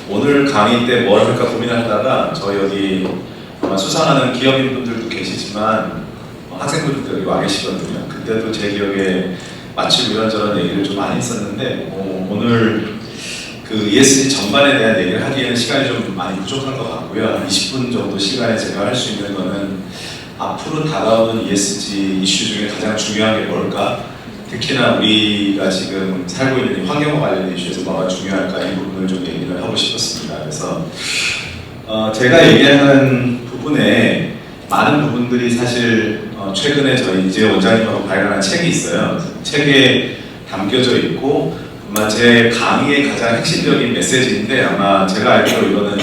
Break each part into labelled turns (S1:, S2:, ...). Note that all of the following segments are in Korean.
S1: 오늘 강의 때 뭘 할까 고민하다가 저희 여기 아마 수상하는 기업인 분들도 계시지만 학생분들도 여기 와 계시거든요. 그때도 제 기억에 마치고 이런저런 얘기를 좀 많이 했었는데 오늘 그 ESG 전반에 대한 얘기를 하기에는 시간이 좀 많이 부족한 것 같고요. 한 20분 정도 시간에 제가 할 수 있는 거는 앞으로 다가오는 ESG 이슈 중에 가장 중요한 게 뭘까? 특히나 우리가 지금 살고 있는 이 환경과 관련된 이슈에서 뭐가 중요할까 이 부분을 좀 얘기를 하고 싶었습니다. 그래서 제가 얘기하는 부분에 많은 부분들이 사실 최근에 저희 이재 원장님하고 발간한 책이 있어요. 책에 담겨져 있고 아마 제 강의의 가장 핵심적인 메시지인데 아마 제가 알기로 이거는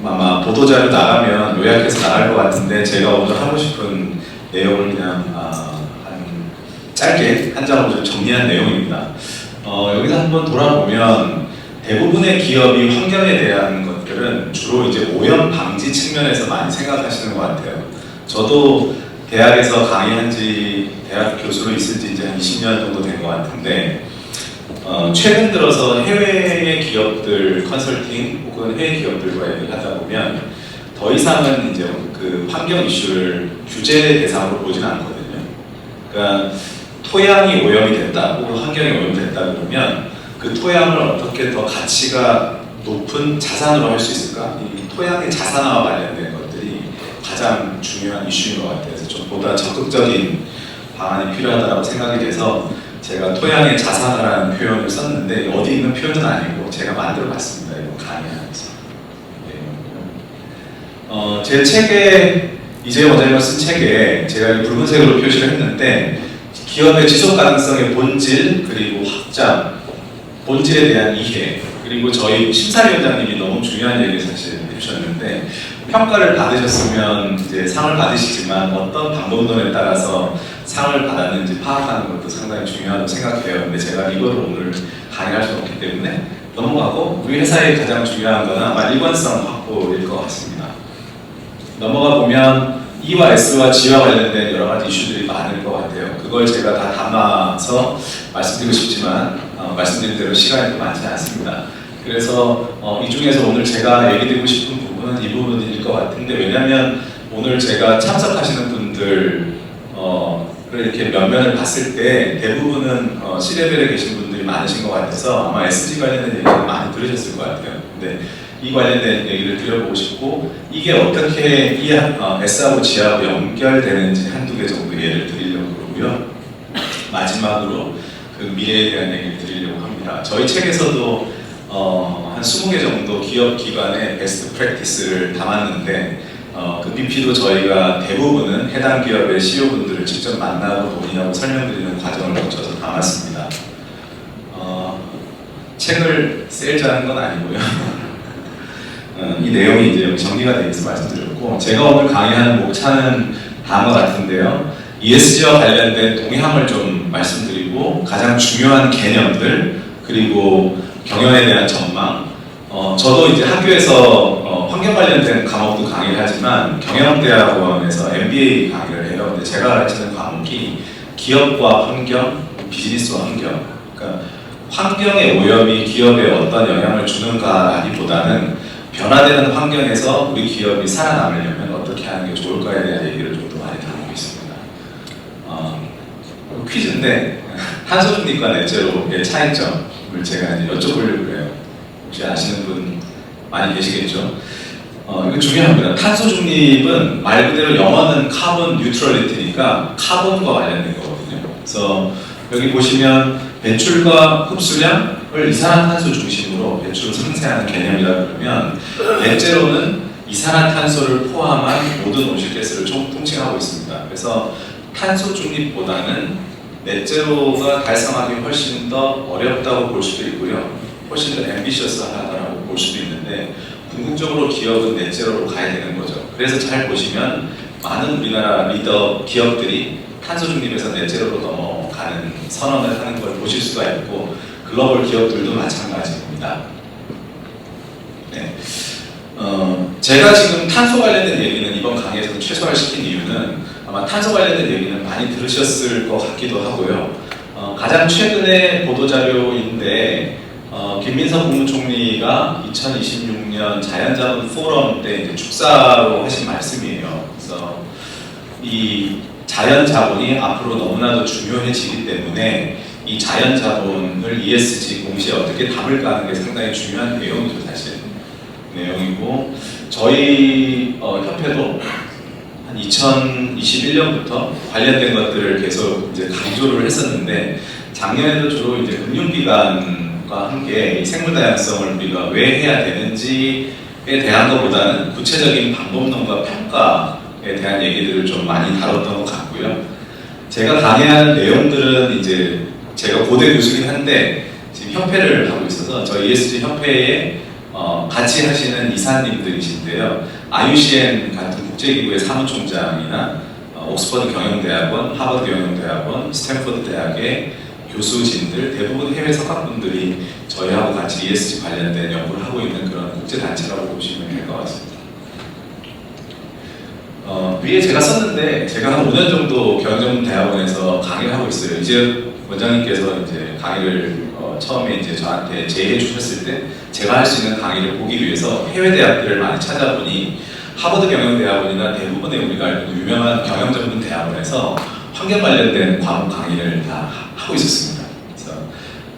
S1: 아마 보도자료 나가면 요약해서 나갈 것 같은데 제가 오늘 하고 싶은 내용을 그냥 짧게 한 장으로 좀 정리한 내용입니다. 여기서 한번 돌아보면 대부분의 기업이 환경에 대한 것들은 주로 이제 오염 방지 측면에서 많이 생각하시는 것 같아요. 저도 대학에서 강의한 지 대학 교수로 있은 지 이제 한 20년 정도 된 것 같은데 최근 들어서 해외의 기업들 컨설팅 혹은 해외 기업들과 얘기를 하다 보면 더 이상은 이제 그 환경 이슈를 규제 대상으로 보지는 않거든요. 그러니까 토양이 오염이 됐다 혹은 환경이 오염됐다 그러면 그 토양을 어떻게 더 가치가 높은 자산으로 할 수 있을까? 이 토양의 자산화와 관련된 것들이 가장 중요한 이슈인 것 같아요. 그래서 좀 보다 적극적인 방안이 필요하다고 생각이 돼서 제가 토양의 자산화라는 표현을 썼는데 어디 있는 표현은 아니고 제가 만들어 봤습니다. 이거 강의하면서. 제 책에 이재 원장님이 쓴 책에 제가 붉은색으로 표시를 했는데 기업의 지속 가능성의 본질 그리고 확장, 본질에 대한 이해 그리고 저희 심사위원장님이 너무 중요한 얘기를 사실 해주셨는데 평가를 받으셨으면 이제 상을 받으시지만 어떤 방법론에 따라서 상을 받았는지 파악하는 것도 상당히 중요하다고 생각해요. 근데 제가 이거를 오늘 강의할 수 없기 때문에 넘어가고 우리 회사의 가장 중요한 건 아마 일관성 확보일 것 같습니다. 넘어가 보면 E와 S와 G와 관련된 여러 가지 이슈들이 많을 것 같아요. 그걸 제가 다 담아서 말씀드리고 싶지만 말씀드린 대로 시간이 많지 않습니다. 그래서 이 중에서 오늘 제가 얘기 드리고 싶은 부분은 이 부분일 것 같은데 왜냐하면 오늘 제가 참석하시는 분들 이렇게 면면을 봤을 때 대부분은 C레벨에 계신 분들이 많으신 것 같아서 아마 SG 관련된 얘기를 많이 들으셨을 것 같아요. 근데 이 관련된 얘기를 드려보고 싶고 이게 어떻게 이 S하고 G하고 연결되는지 한두 개 정도 예를 드리려고 그러고요. 마지막으로 그 미래에 대한 얘기를 드리려고 합니다. 저희 책에서도 한 20개 정도 기업 기관의 베스트 프랙티스를 담았는데 그 BP도 저희가 대부분은 해당 기업의 CEO분들을 직접 만나고 논의하고 설명드리는 과정을 거쳐서 담았습니다. 책을 세일즈하는 건 아니고요. 이 내용이 이제 정리가 되어 있어서 말씀드렸고 제가 오늘 강의하는 목차는 다음과 같은데요. ESG와 관련된 동향을 좀 말씀드리고 가장 중요한 개념들 그리고 경영에 대한 전망 저도 이제 학교에서 환경 관련된 과목도 강의를 하지만 경영대학원에서 MBA 강의를 해요. 근데 제가 가르치는 과목이 기업과 환경, 비즈니스와 환경 그러니까 환경의 오염이 기업에 어떤 영향을 주는가라기보다는 변화되는 환경에서 우리 기업이 살아남으려면 어떻게 하는 게 좋을까에 대한 얘기를 좀 더 많이 다루고 있습니다. 퀴즈인데 탄소 중립과 넷제로의 차이점을 제가 이제 여쭤보려고 해요. 혹시 아시는 분 많이 계시겠죠? 이거 중요합니다. 탄소 중립은 말 그대로 영어는 카본 뉴트럴리티니까 카본과 관련된 거거든요. 그래서 여기 보시면 배출과 흡수량을 이산화탄소 중심으로 배출을 상쇄하는 개념이라 그러면 넷제로는 이산화탄소를 포함한 모든 온실가스를 통칭하고 있습니다. 그래서 탄소 중립보다는 넷제로가 달성하기 훨씬 더 어렵다고 볼 수도 있고요. 훨씬 더 앰비셔스하다고 볼 수도 있는데 궁극적으로 기업은 넷제로로 가야 되는 거죠. 그래서 잘 보시면 많은 우리나라 리더 기업들이 탄소 중립에서 넷제로로 넘어가는 선언을 하는 걸 보실 수가 있고 글로벌 기업들도 마찬가지입니다. 네. 제가 지금 탄소 관련된 얘기는 이번 강의에서 최소화시킨 이유는 아마 탄소 관련된 얘기는 많이 들으셨을 것 같기도 하고요. 가장 최근의 보도자료인데 김민석 국무총리가 2026년 자연자본 포럼 때 이제 축사로 하신 말씀이에요. 그래서 이 자연자본이 앞으로 너무나도 중요해지기 때문에 이 자연자본을 ESG 공시에 어떻게 담을까 하는 게 상당히 중요한 내용이죠, 사실. 내용이고, 저희 협회도 한 2021년부터 관련된 것들을 계속 이제 강조를 했었는데, 작년에도 주로 이제 금융기관과 함께 이 생물다양성을 우리가 왜 해야 되는지에 대한 것보다는 구체적인 방법론과 평가에 대한 얘기들을 좀 많이 다뤘던 것 같고요. 제가 강의하는 내용들은 이제 제가 고대 교수긴 한데 지금 협회를 하고 있어서 저희 ESG 협회에 같이 하시는 이사님들이신데요. IUCN 같은 국제기구의 사무총장이나 옥스퍼드 경영대학원, 하버드 경영대학원, 스탠퍼드 대학의 교수진들, 대부분 해외 석학분들이 저희하고 같이 ESG 관련된 연구를 하고 있는 그런 국제단체라고 보시면 될 것 같습니다. 위에 제가 썼는데 제가 한 5년 정도 경영전문대학원에서 강의를 하고 있어요. 이제 원장님께서 이제 강의를 처음에 이제 저한테 제의해 주셨을 때 제가 할 수 있는 강의를 보기 위해서 해외 대학들을 많이 찾아보니 하버드 경영대학원이나 대부분의 우리가 알고 있는 유명한 경영전문대학원에서 환경 관련된 과목 강의를 다 하고 있었습니다. 그래서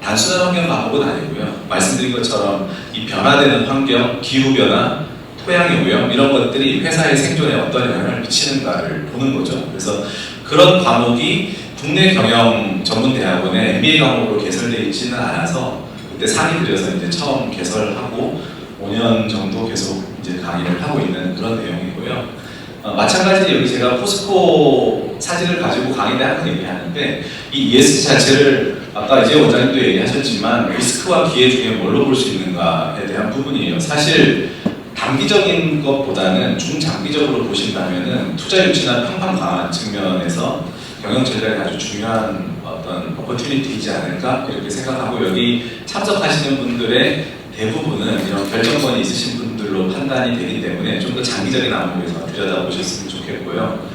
S1: 단순한 환경 과목은 아니고요. 말씀드린 것처럼 이 변화되는 환경, 기후변화, 토양의 오염 이런 것들이 회사의 생존에 어떤 영향을 미치는가를 보는 거죠. 그래서 그런 과목이 국내 경영 전문대학원에 MBA 과목으로 개설되어 있지는 않아서 그때 상의 드려서 이제 처음 개설하고 5년 정도 계속 이제 강의를 하고 있는 그런 내용이고요. 마찬가지로 여기 제가 포스코 사진을 가지고 강의 때 항상 얘기하는데 이 ESG 자체를 아까 이제 원장님도 얘기하셨지만 리스크와 기회 중에 뭘로 볼 수 있는가에 대한 부분이에요. 사실 단기적인 것보다는 중장기적으로 보신다면은 투자 유치나 평판 강화 측면에서 경영 전략이 아주 중요한 어떤 오퍼튜니티이지 않을까 이렇게 생각하고 여기 참석하시는 분들의 대부분은 이런 결정권이 있으신 분들로 판단이 되기 때문에 좀 더 장기적인 안목에서 들여다보셨으면 좋겠고요.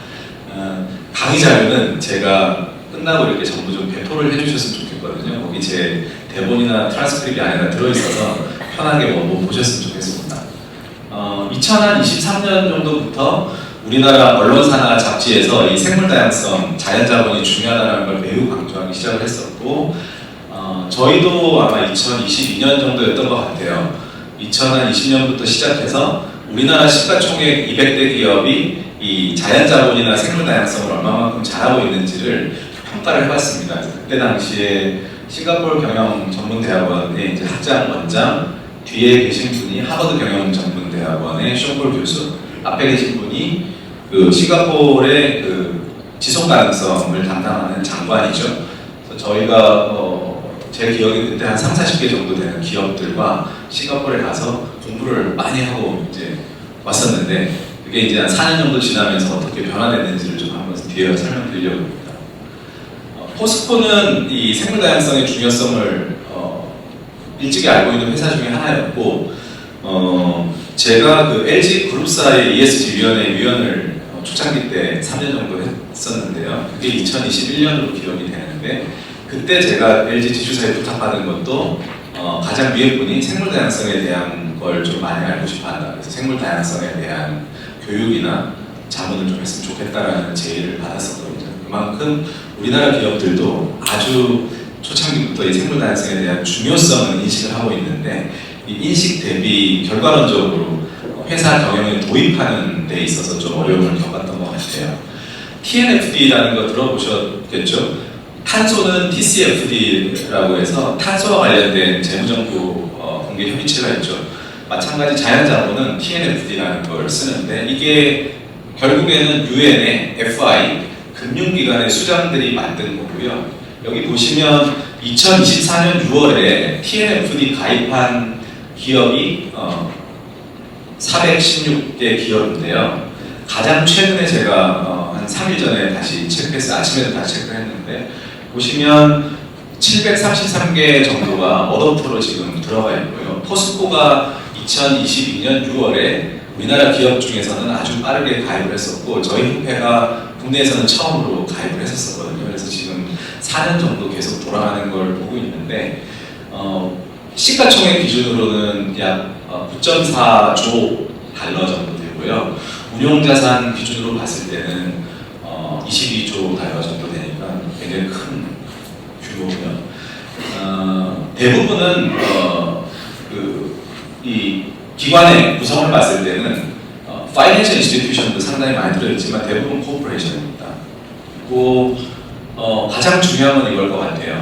S1: 강의 자료는 제가 끝나고 이렇게 전부 좀 배포를 해주셨으면 좋겠거든요. 거기 제 대본이나 트랜스크립이 안에 들어있어서 편하게 보셨으면 좋겠습니다. 2023년 정도부터 우리나라 언론사나 잡지에서 이 생물다양성, 자연자본이 중요하다는 걸 매우 강조하기 시작을 했었고 저희도 아마 2022년 정도였던 것 같아요. 2020년부터 시작해서 우리나라 시가총액 200대 기업이 이 자연자본이나 생물다양성을 얼마만큼 잘하고 있는지를 평가를 해봤습니다. 그때 당시에 싱가포르 경영전문대학원의 이제 학장, 원장, 뒤에 계신 분이 하버드 경영전문대학원의 쇼폴 교수, 앞에 계신 분이 그 싱가포르의 그 지속가능성을 담당하는 장관이죠. 그래서 저희가 제 기억에 그때 한 30, 40개 정도 되는 기업들과 싱가포르에 가서 공부를 많이 하고 이제 왔었는데 그게 이제 한 4년 정도 지나면서 어떻게 변화됐는지를 좀 한번 뒤에 설명드리려고 합니다. 포스코는 이 생물다양성의 중요성을 일찍이 알고 있는 회사 중에 하나였고 제가 그 LG 그룹사의 ESG 위원회 위원을 초창기 때 3년 정도 했었는데요. 그게 2021년으로 기억이 되는데 그때 제가 LG 지주사에 부탁받은 것도 가장 위에 분이 생물다양성에 대한 걸 좀 많이 알고 싶어 한다. 그래서 생물다양성에 대한 교육이나 자문을 좀 했으면 좋겠다라는 제의를 받았었거든요. 그만큼 우리나라 기업들도 아주 초창기부터 이 생물다양성에 대한 중요성을 인식을 하고 있는데 이 인식 대비 결과론적으로 회사 경영에 도입하는 데 있어서 좀 어려움을 겪었던 것 같아요. TNFD라는 거 들어보셨겠죠? 탄소는 TCFD라고 해서 탄소와 관련된 재무정보 공개 협의체가 있죠. 마찬가지 자연자본은 TNFD라는 걸 쓰는데 이게 결국에는 UN의 FI, 금융기관의 수장들이 만든 거고요. 여기 보시면 2024년 6월에 TNFD 가입한 기업이 416개 기업인데요. 가장 최근에 제가 한 3일 전에 다시 체크했어요. 아침에도 다시 체크를 했는데 보시면 733개 정도가 어댑터로 지금 들어가 있고요. 포스코가 2022년 6월에 우리나라 기업 중에서는 아주 빠르게 가입을 했었고 저희 협회가 국내에서는 처음으로 가입을 했었거든요. 그래서 지금 4년 정도 계속 돌아가는 걸 보고 있는데 시가총액 기준으로는 약 9.4조 달러 정도 되고요. 운용자산 기준으로 봤을 때는 22조 달러 정도 되니까 굉장히 큰 규모고요. 대부분은 이 기관의 구성을 봤을 때는 파이낸셜 인스티튜션도 상당히 많이 들어있지만 대부분 코퍼레이션입니다. 그리고 가장 중요한 건 이걸 것 같아요.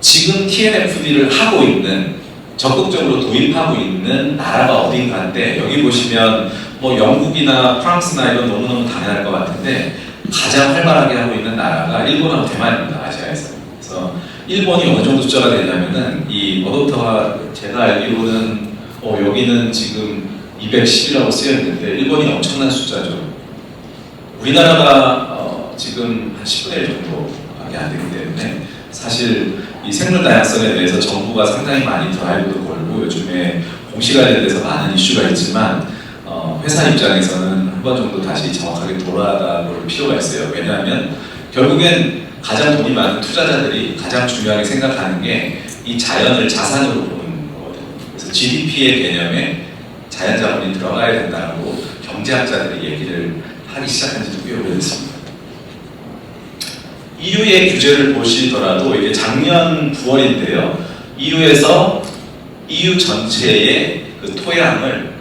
S1: 지금 TNFD를 하고 있는, 적극적으로 도입하고 있는 나라가 어딘가인데, 여기 보시면 뭐 영국이나 프랑스나 이건 너무너무 당연할 것 같은데 가장 활발하게 하고 있는 나라가 일본하고 대만입니다. 아시아에서. 그래서 일본이 어느 정도 숫자가 되냐면은 이 어도터가 제가 알기로는 여기는 지금 210이라고 쓰여 있는데 일본이 엄청난 숫자죠. 우리나라가 지금 한 10분의 1 정도밖에 안 되기 때문에 사실 이 생물 다양성에 대해서 정부가 상당히 많이 드라이브도 걸고 요즘에 공시 관련돼서 많은 이슈가 있지만 회사 입장에서는 한 번 정도 다시 정확하게 돌아다 볼 필요가 있어요. 왜냐하면 결국엔 가장 돈이 많은 투자자들이 가장 중요하게 생각하는 게 이 자연을 자산으로 보는 거거든요. 그래서 GDP의 개념에 자연 자본이 들어가야 된다고 경제학자들이 얘기를 하기 시작한 지도 꽤 오래됐습니다. EU의 규제를 보시더라도 이게 작년 9월인데요. EU에서 EU 전체의 그 토양을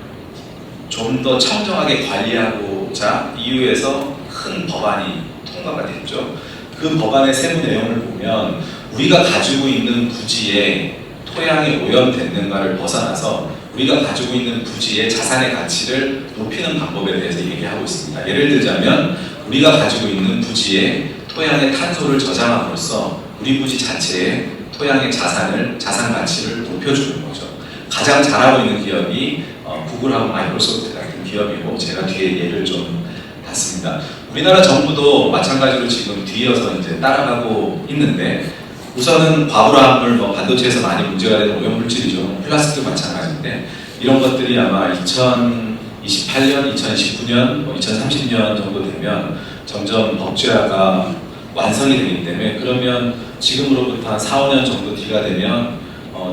S1: 좀 더 청정하게 관리하고자 EU에서 큰 법안이 통과가 됐죠. 그 법안의 세부 내용을 보면 우리가 가지고 있는 부지에 토양이 오염됐는가를 벗어나서 우리가 가지고 있는 부지의 자산의 가치를 높이는 방법에 대해서 얘기하고 있습니다. 예를 들자면 우리가 가지고 있는 부지에 토양의 탄소를 저장함으로써 우리 부지 자체의 토양의 자산 가치를 높여주는 거죠. 가장 잘하고 있는 기업이 구글하고 마이크로소프트 같은 기업이고, 제가 뒤에 예를 좀 봤습니다. 우리나라 정부도 마찬가지로 지금 뒤이어서 이제 따라가고 있는데, 우선은 과부라물, 반도체에서 많이 문제가 되는 오염물질이죠. 플라스틱도 마찬가지인데, 이런 것들이 아마 2028년, 2029년, 2030년 정도 되면 점점 법제화가 완성이 되기 때문에, 그러면 지금으로부터 한 4, 5년 정도 뒤가 되면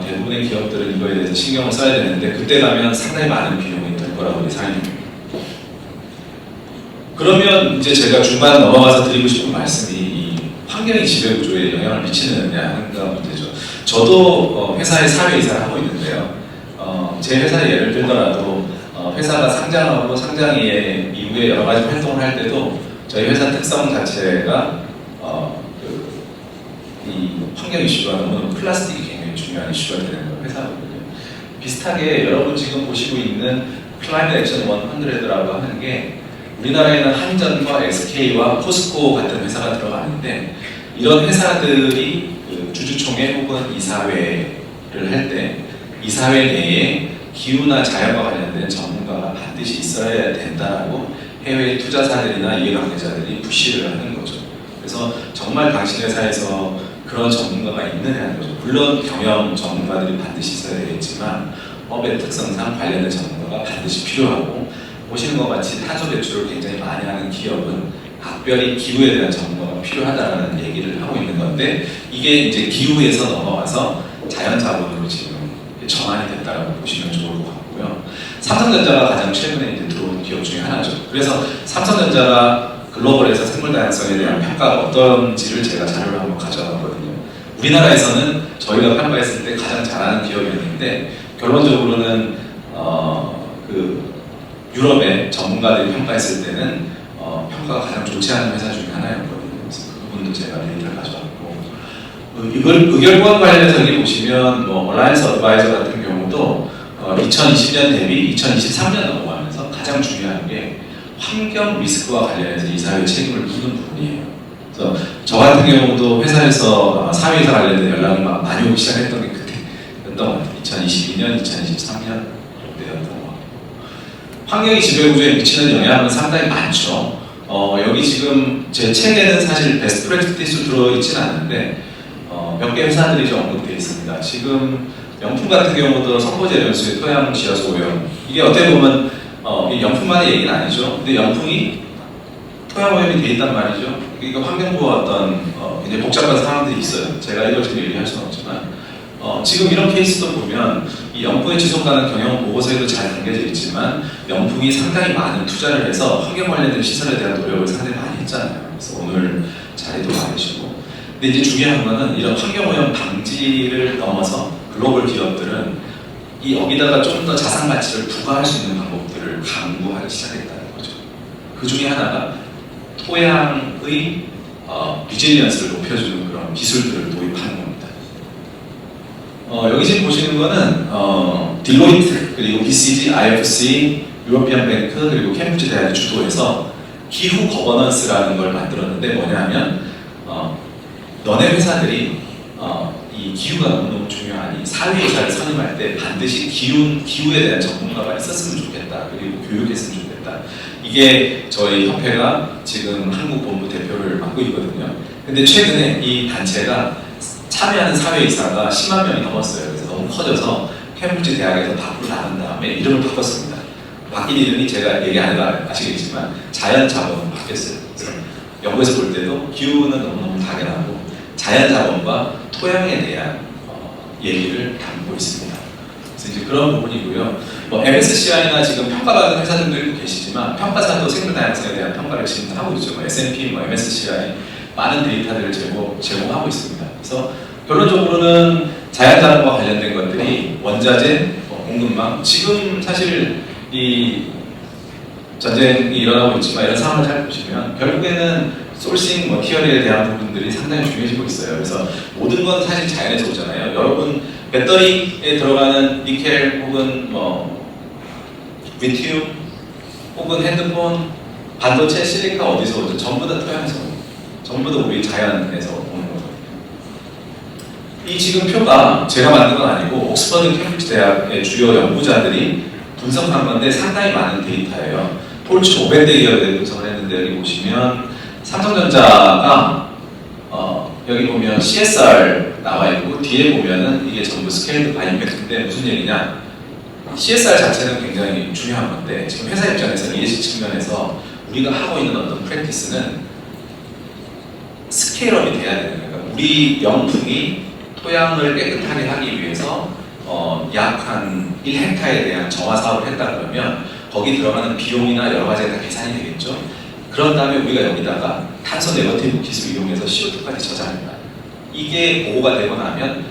S1: 대부분의 기업들은 이거에 대해서 신경을 써야 되는데, 그때 가면 상당히 많은 비용이 들 거라고 예상이 됩니다. 그러면 이제 제가 중간 넘어가서 드리고 싶은 말씀이 이 환경의 지배구조에 영향을 미치느냐 하는 문제죠. 저도 회사의 사회이사를 하고 있는데요. 제 회사 예를 들더라도 회사가 상장하고 상장 이후에 여러 가지 활동을 할 때도 저희 회사 특성 자체가 이 환경 이슈가 너무 플라스틱이 굉장히 중요한 이슈가 되는 회사거든요. 비슷하게 여러분 지금 보시고 있는 클라이밋 액션 100라고 하는 게, 우리나라에는 한전과 SK와 포스코 같은 회사가 들어가는데, 이런 회사들이 그 주주총회 혹은 이사회를 할 때 이사회 내에 기후나 자연과 관련된 전문가가 반드시 있어야 된다고 해외 투자사들이나 이해관계자들이 부시를 하는 거죠. 그래서 정말 당신 회사에서 그런 전문가가 있느냐는 거죠. 물론 경영 전문가들이 반드시 있어야 되겠지만 법의 특성상 관련된 전문가가 반드시 필요하고, 보시는 것 같이 탄소 배출을 굉장히 많이 하는 기업은 각별히 기후에 대한 전문가가 필요하다는 얘기를 하고 있는 건데, 이게 이제 기후에서 넘어가서 자연 자본으로 지금 전환이 됐다고 보시면 좋을 것 같고요. 삼성전자가 가장 최근에 이제 들어온 기업 중에 하나죠. 그래서 삼성전자가 글로벌에서 생물 다양성에 대한 평가가 어떤지를 제가 자료를 한번 가져왔거든요. 우리나라에서는 저희가 평가했을 때 가장 잘하는 기업이었는데, 결론적으로는 유럽의 전문가들이 평가했을 때는 평가가 가장 좋지 않은 회사 중에 하나였거든요. 그래서 그 부분도 제가 데이터를 가져왔고, 의결권 관련해서 여기 보시면 얼라이언스 어드바이저 같은 경우도 2020년 대비 2023년 넘어가면서 가장 중요한 게 환경 리스크와 관련해서 이사회 책임을 묻는 부분이에요. 그래서 저 같은 경우도 회사에서 사회이사 관련된 연락이 많이 오기 시작했던 게 그때였던 것 같아요. 2022년, 2023년 환경이 지배구조에 미치는 영향은 상당히 많죠. 여기 지금 제 책에는 사실 베스트 프랙티스로 들어있지는 않는데 몇 개 회사들이 좀 언급되어 있습니다. 지금 명품 같은 경우도 성보재 연수의 토양 지하수 오염, 이게 어떻게 보면 명품만의 얘기는 아니죠. 근데 명품이 토양 오염이 돼 있단 말이죠. 그러니까 환경부와 어떤 굉장히 복잡한 상황들이 있어요. 제가 이걸 지금 얘기할 수는 없지만 지금 이런 케이스도 보면 이 영풍의 지속가능 경영 보고서에도 잘 담겨져 있지만 영풍이 상당히 많은 투자를 해서 환경 관련된 시설에 대한 노력을 상당히 많이 했잖아요. 그래서 오늘 자리도 많으시고. 근데 이제 중요한 거는 이런 환경오염 방지를 넘어서 글로벌 기업들은 이 여기다가 좀 더 자산 가치를 부과할 수 있는 방법들을 강구하기 시작했다는 거죠. 그 중에 하나가 토양의 리질리언스를 높여주는 그런 기술들을 도입하는 겁니다. 여기 지금 보시는 거는 딜로이트 그리고 BCG, IFC, 유러피안 뱅크 그리고 캠브리지 대학이 주도해서 기후 거버넌스라는 걸 만들었는데 뭐냐면 너네 회사들이 이 기후가 너무너무 중요하니 사회이사를 선임할 때 반드시 기후에 대한 전문가가 있었으면 좋겠다. 그리고 교육했으면 좋겠다. 이게 저희 협회가 지금 한국 본부 대표를 맡고 있거든요. 근데 최근에 이 단체가 참여하는 사회이사가 10만 명이 넘었어요. 그래서 너무 커져서 캠브리지 대학에서 밖으로 나간 다음에 이름을 바꿨습니다. 바뀐 이름이 제가 얘기 안 해도 아시겠지만 자연자본으로 바뀌었어요. 그래서 연구에서 볼 때도 기후는 너무너무 당연하고 자연자본과 토양에 대한 얘기를 담고 있습니다. 그래서 이제 그런 부분이고요. 뭐 MSCI나 지금 평가받은 회사들도 계시지만 평가사도 생물 다양성에 대한 평가를 지금 하고 있죠. 뭐 S&P, 뭐 MSCI 많은 데이터들을 제공하고 있습니다. 그래서 결론적으로는 자연자본과 관련된 것들이 원자재, 공급망, 지금 사실 이 전쟁이 일어나고 있지만 이런 상황을 잘 보시면 결국에는 소싱 머티리얼에 대한 부분들이 상당히 중요해지고 있어요. 그래서 모든 건 사실 자연에서 오잖아요. 여러분 배터리에 들어가는 니켈 혹은 리튬 혹은 핸드폰, 반도체, 실리카 어디서 오죠? 전부 다 토양에서 오고 전부 다 우리 자연에서 오는 거거든요. 이 지금 표가 제가 만든 건 아니고 옥스퍼드 캠브리지 대학의 주요 연구자들이 분석한 건데 상당히 많은 데이터예요. 폴츠 500대 기업에 분석을 했는데 여기 보시면 삼성전자가 여기 보면 CSR 나와 있고 뒤에 보면은 이게 전부 스케일드 바이 임팩트인데 무슨 얘기냐? CSR 자체는 굉장히 중요한 건데 지금 회사 입장에서 ESG 측면에서 우리가 하고 있는 어떤 프랙티스는 스케일업이 돼야 되는 거예요. 그러니까 우리 영풍이 토양을 깨끗하게 하기 위해서 약 한 1헥타에 대한 정화 사업을 했다 그러면 거기 들어가는 비용이나 여러 가지가 다 계산이 되겠죠. 그런 다음에 우리가 여기다가 탄소 네거티브 기술 이용해서 CO2까지 저장합니다. 이게 보고가 되고 나면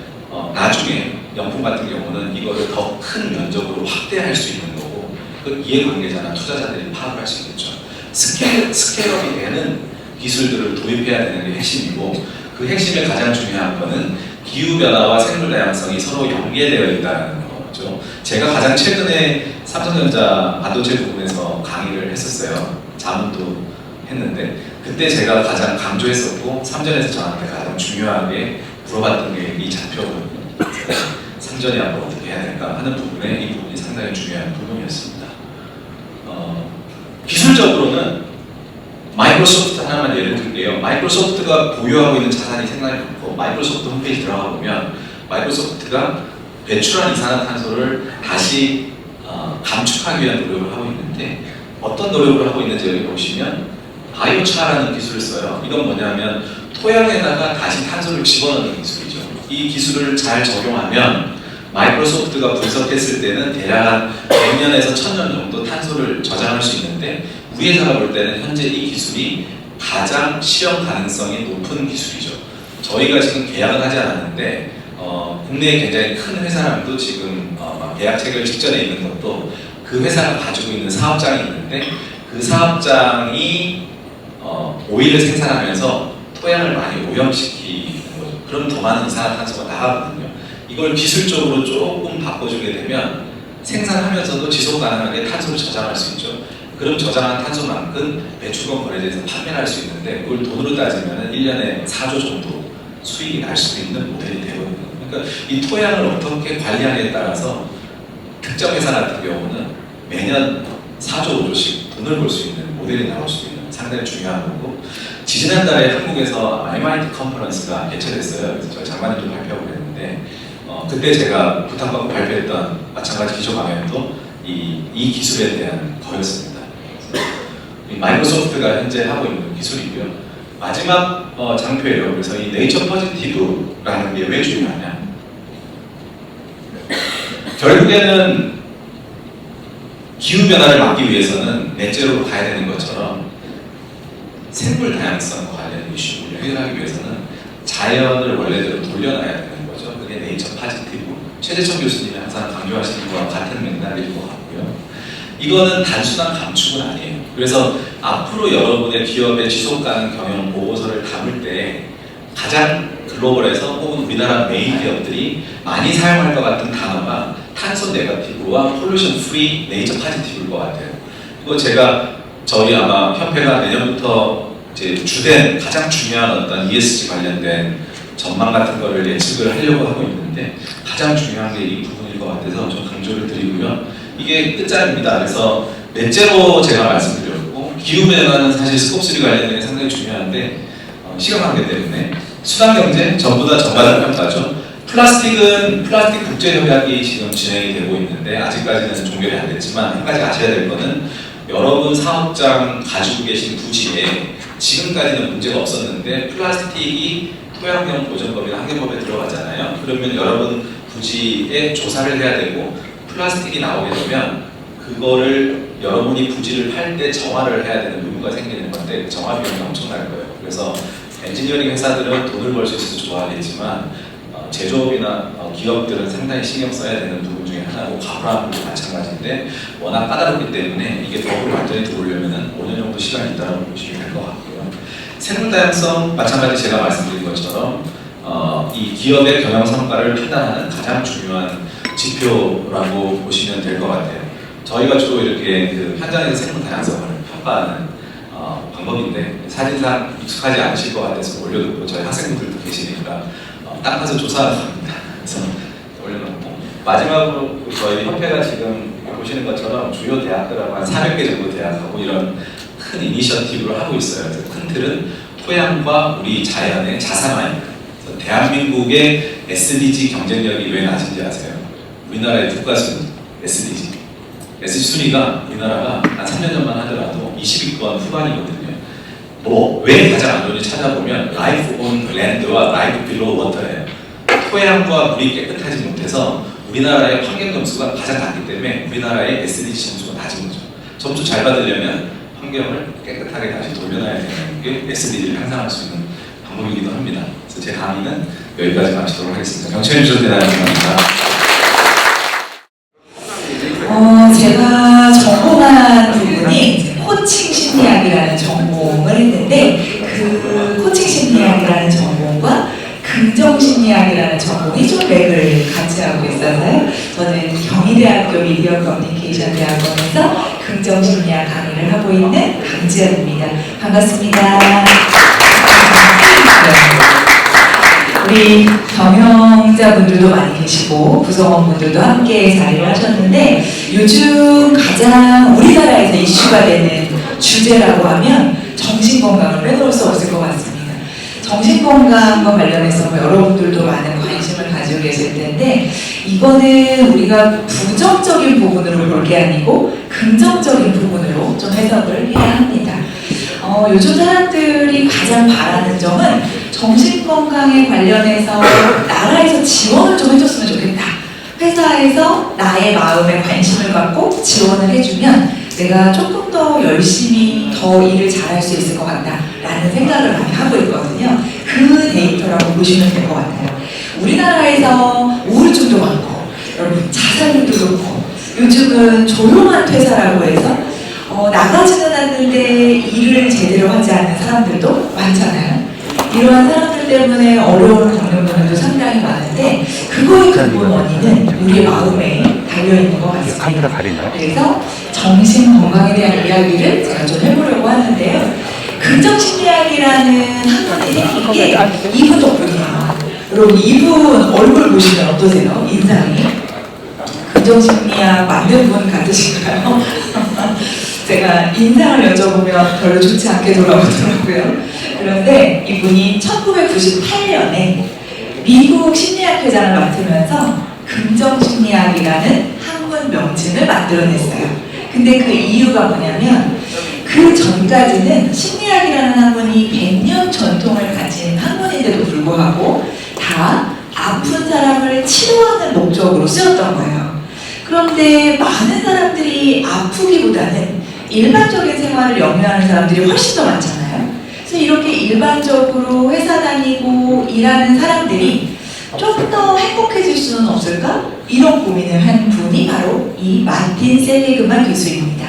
S1: 나중에 영풍 같은 경우는 이거를 더 큰 면적으로 확대할 수 있는 거고 그 이해관계자나 투자자들이 파악할 수 있겠죠. 스케일업이 되는 기술들을 도입해야 되는 게 핵심이고 그 핵심의 가장 중요한 거는 기후변화와 생물다양성이 서로 연계되어 있다는 거죠. 제가 가장 최근에 삼성전자 반도체 부분에서 강의를 했었어요. 자문도 했는데 그때 제가 가장 강조했었고 삼전에서 저한테 가장 중요하게 물어봤던 게 이 좌표거든요. 삼전이 앞으로 어떻게 해야 될까 하는 부분에 이 부분이 상당히 중요한 부분이었습니다. 기술적으로는 마이크로소프트 하나만 예를 들게요. 마이크로소프트가 보유하고 있는 자산이 상당히 많고 마이크로소프트 홈페이지 들어가 보면 마이크로소프트가 배출한 이산화탄소를 다시 감축하기 위한 노력을 하고 있는데 어떤 노력을 하고 있는지 여기 보시면 바이오차라는 기술을 써요. 이건 뭐냐면 토양에다가 다시 탄소를 집어넣는 기술이죠. 이 기술을 잘 적용하면 마이크로소프트가 분석했을 때는 대략 100년에서 1000년 정도 탄소를 저장할 수 있는데 우리 회사가 볼 때는 현재 이 기술이 가장 실현 가능성이 높은 기술이죠. 저희가 지금 계약은 하지 않았는데 국내에 굉장히 큰 회사랑도 지금 계약 체결 직전에 있는 것도 그 회사가 가지고 있는 사업장이 있는데 그 사업장이 오일을 생산하면서 토양을 많이 오염시키는 거죠. 그럼 더 많은 이산화탄소가 나가거든요. 이걸 기술적으로 조금 바꿔주게 되면 생산하면서도 지속 가능하게 탄소를 저장할 수 있죠. 그럼 저장한 탄소만큼 배출권 거래제에서 판매할 수 있는데 그걸 돈으로 따지면 1년에 4조 정도 수익이 날 수도 있는 모델이 되거든요. 그러니까 이 토양을 어떻게 관리하느냐에 따라서 특정 회사 같은 경우는 매년 4조, 5조씩 돈을 벌 수 있는 모델이 나올 수 있는 상당히 중요한 거고 지지난달에 한국에서 MIT 컨퍼런스가 개최됐어요. 그래서 저희 장관님도 발표하고 그랬는데 그때 제가 부탁받고 발표했던 마찬가지 기조 강연도 이 기술에 대한 거였습니다. 마이크로소프트가 현재 하고 있는 기술이고요. 마지막 장표예요. 그래서 이 네이처 포지티브라는 게 왜 중요하냐? 결국에는 기후변화를 막기 위해서는 넷제로로 가야 되는 것처럼 생물 다양성과 관련 이슈를 해결하기 위해서는 자연을 원래대로 돌려놔야 되는 거죠. 그게 네이처 파지티브. 최재천 교수님이 항상 강조하시는 거와 같은 맥락일 것 같고요. 이거는 단순한 감축은 아니에요. 그래서 앞으로 여러분의 기업의 지속가능 경영 보고서를 담을 때 가장 글로벌에서 혹은 우리나라 메인 기업들이 많이 사용할 것 같은 단어가 탄소 네거티브와 폴루션 프리 네이처 파지티브일 것 같아요. 이거 제가 저희 아마 협회가 내년부터 이제 주된 가장 중요한 어떤 ESG 관련된 전망 같은 거를 예측을 하려고 하고 있는데 가장 중요한 게 이 부분일 것 같아서 좀 강조를 드리고요. 이게 끝자리입니다. 그래서 넷째로 제가 말씀드렸고 기후변화는 사실 스콥3 관련된 게 상당히 중요한데 시간 관계 때문에 수단경제 전부 다 전반적 평가죠. 플라스틱은 플라스틱 국제협약이 지금 진행이 되고 있는데 아직까지는 종결이 안 됐지만 한 가지 아셔야 될 거는 여러분 사업장 가지고 계신 부지에 지금까지는 문제가 없었는데 플라스틱이 토양경 보전법이나 환경법에 들어가잖아요. 그러면 여러분 부지에 조사를 해야 되고 플라스틱이 나오게 되면 그거를 여러분이 부지를 팔 때 정화를 해야 되는 의무가 생기는 건데 그 정화 비용이 엄청날 거예요. 그래서 엔지니어링 회사들은 돈을 벌 수 있어서 좋아하겠지만 제조업이나 기업들은 상당히 신경 써야 되는 부분 중에 하나고 가브라함도 마찬가지인데 워낙 까다롭기 때문에 이게 법을 완전히 들어오려면 5년 정도 시간이 있다고 보시면 될 것 같고요. 생물 다양성 마찬가지 제가 말씀드린 것처럼 이 기업의 경영 성과를 판단하는 가장 중요한 지표라고 보시면 될 것 같아요. 저희가 주로 이렇게 그 현장에서 생물 다양성을 평가하는 방법인데 사진상 익숙하지 않으실 것 같아서 올려놓고 저희 학생분들도 계시니까 딱 가서 조사하는 겁니다. 그래서 올려놓고 마지막으로 저희 협회가 지금 보시는 것처럼 주요 대학들하고 한 400개 정도 대학하고 이런 큰 이니셔티브를 하고 있어요. 큰 틀은 토양과 우리 자연의 자산화입니다. 그래서 대한민국의 SDG 경쟁력이 왜 낮은지 아세요? 우리나라의 국가순위 SDG 순위가 우리나라가 한 3년 전만 하더라도 20위권 후반이거든요. 왜 가장 안 좋은지 찾아보면 라이프 온 랜드와 라이프 빌로우 워터예요. 토양과 물이 깨끗하지 못해서 우리나라의 환경 점수가 가장 낮기 때문에 우리나라의 SDG 점수가 낮은 거죠. 점수 잘 받으려면 환경을 깨끗하게 다시 돌려놔야 되는 게 SDG를 향상할 수 있는 방법이기도 합니다. 그래서 제 강의는 여기까지 마치도록 하겠습니다. 경청해 주셔서 대단히 감사합니다.
S2: 제가 전공한 부분이 코칭 심리학이라는 전공을 했는데 그 코칭 심리학이라는 전공과 긍정 심리학이라는 전공이 좀 맥을 같이 하고 있어서요. 저는 경희대학교 미디어 커뮤니케이션 대학원에서 긍정 심리학 강의를 하고 있는 강지연입니다. 반갑습니다. 우리 경영자분들도 많이 계시고 구성원분들도 함께 자리를 하셨는데 요즘 가장 우리나라에서 이슈가 되는 주제라고 하면 정신건강을 빼놓을 수 없을 것 같습니다. 정신건강과 관련해서 여러분들도 많은 관심을 가지고 계실 텐데 이거는 우리가 부정적인 부분으로 볼 게 아니고 긍정적인 부분으로 좀 해석을 해야 합니다. 요즘 사람들이 가장 바라는 점은 정신건강에 관련해서 나라에서 지원을 좀 해줬으면 좋겠다. 회사에서 나의 마음에 관심을 갖고 지원을 해주면 내가 조금 더 열심히 더 일을 잘할 수 있을 것 같다 라는 생각을 많이 하고 있거든요. 그 데이터라고 보시면 될 것 같아요. 우리나라에서 우울증도 많고 여러분 자살률도 그렇고 요즘은 조용한 퇴사라고 해서 나가지는 않는데 일을 제대로 하지 않는 사람들도 많잖아요. 이러한 사람들 때문에 어려움을 겪는 분들도 상당히 많은데 그거의 근본 원인은 우리 마음에 달려있는 것 같습니다.
S3: 카메라 가리나요?
S2: 그래서 정신 건강에 대한 이야기를 제가 좀 해보려고 하는데요. 긍정심리학이라는 학문이 생긴 게 이분 덕분이에요. 여러분 이분 얼굴 보시면 어떠세요? 인상이? 긍정심리학 맞는 분 같으신가요? 제가 인상을 여쭤보면 별로 좋지 않게 돌아오더라고요. 그런데 이분이 1998년에 미국 심리학회장을 맡으면서 긍정심리학이라는 학문 명칭을 만들어냈어요. 근데 그 이유가 뭐냐면 그 전까지는 심리학이라는 학문이 100년 전통을 가진 학문인데도 불구하고 다 아픈 사람을 치료하는 목적으로 쓰였던 거예요. 그런데 많은 사람들이 아프기보다는 일반적인 생활을 영위하는 사람들이 훨씬 더 많잖아요. 그래서 이렇게 일반적으로 회사 다니고 일하는 사람들이 좀 더 행복해질 수는 없을까? 이런 고민을 한 분이 바로 이 마틴 셀리그만 교수입니다.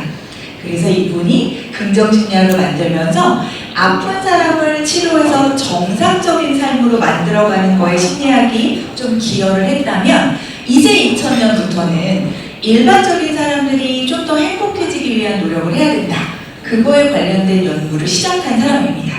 S2: 그래서 이분이 긍정심리학을 만들면서 아픈 사람을 치료해서 정상적인 삶으로 만들어가는 거에 심리학이 좀 기여를 했다면 이제 2000년부터는 일반적인 사람들이 좀 더 행복해지기 위한 노력을 해야 된다. 그거에 관련된 연구를 시작한 사람입니다.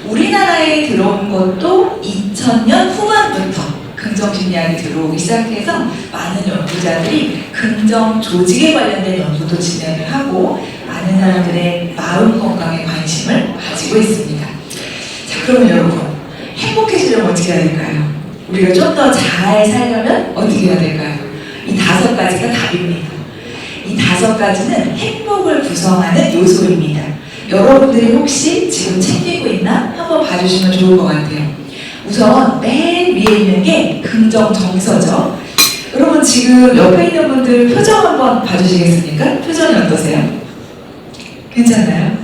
S2: 우리나라에 들어온 것도 2000년 후반부터 긍정심리학이 들어오기 시작해서 많은 연구자들이 긍정 조직에 관련된 연구도 진행을 하고 많은 사람들의 마음 건강에 관심을 가지고 있습니다. 자, 그러면 여러분, 행복해지려면 어떻게 해야 될까요? 우리가 좀 더 잘 살려면 어떻게 해야 될까요? 이 5가지가 답입니다. 이 5가지는 행복을 구성하는 요소입니다. 여러분들이 혹시 지금 챙기고 있나? 한번 봐주시면 좋을 것 같아요. 우선 맨 위에 있는 게 긍정 정서죠. 여러분 지금 옆에 있는 분들 표정 한번 봐주시겠습니까? 표정이 어떠세요? 괜찮나요?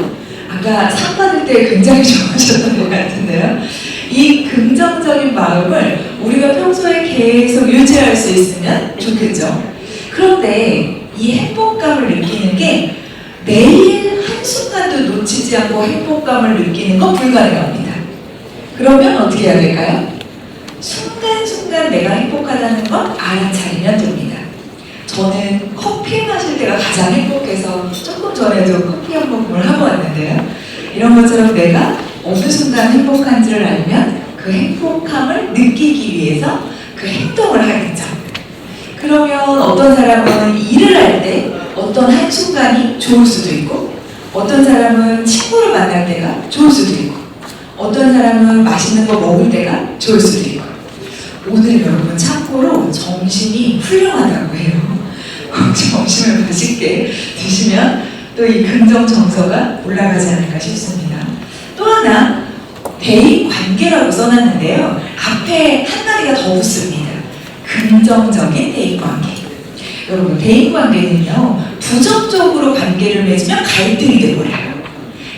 S2: 아까 상 받을 때 굉장히 좋아하셨던 것 같은데요. 이 긍정적인 마음을 우리가 평소에 계속 유지할 수 있으면 좋겠죠. 그런데 이 행복감을 느끼는 게 매일 한순간도 놓치지 않고 행복감을 느끼는 건 불가능합니다. 그러면 어떻게 해야 될까요? 순간순간 내가 행복하다는 건 알아차리면 됩니다. 저는 커피 마실 때가 가장 행복해서 조금 전에도 커피 한 모금을 하고 왔는데요. 이런 것처럼 내가 어느 순간 행복한지를 알면 그 행복함을 느끼기 위해서 그 행동을 하겠죠. 그러면 어떤 사람은 일을 할 때 어떤 한순간이 좋을 수도 있고 어떤 사람은 친구를 만날 때가 좋을 수도 있고 어떤 사람은 맛있는 거 먹을 때가 좋을 수도 있고 오늘 여러분 참고로 점심이 훌륭하다고 해요. 점심을 맛있게 드시면 또 이 긍정 정서가 올라가지 않을까 싶습니다. 또 하나 대인 관계라고 써놨는데요. 앞에 한마디가 더 붙습니다. 긍정적인 대인 관계. 여러분 대인 관계는요 부정적으로 관계를 맺으면 갈등이 되버려요.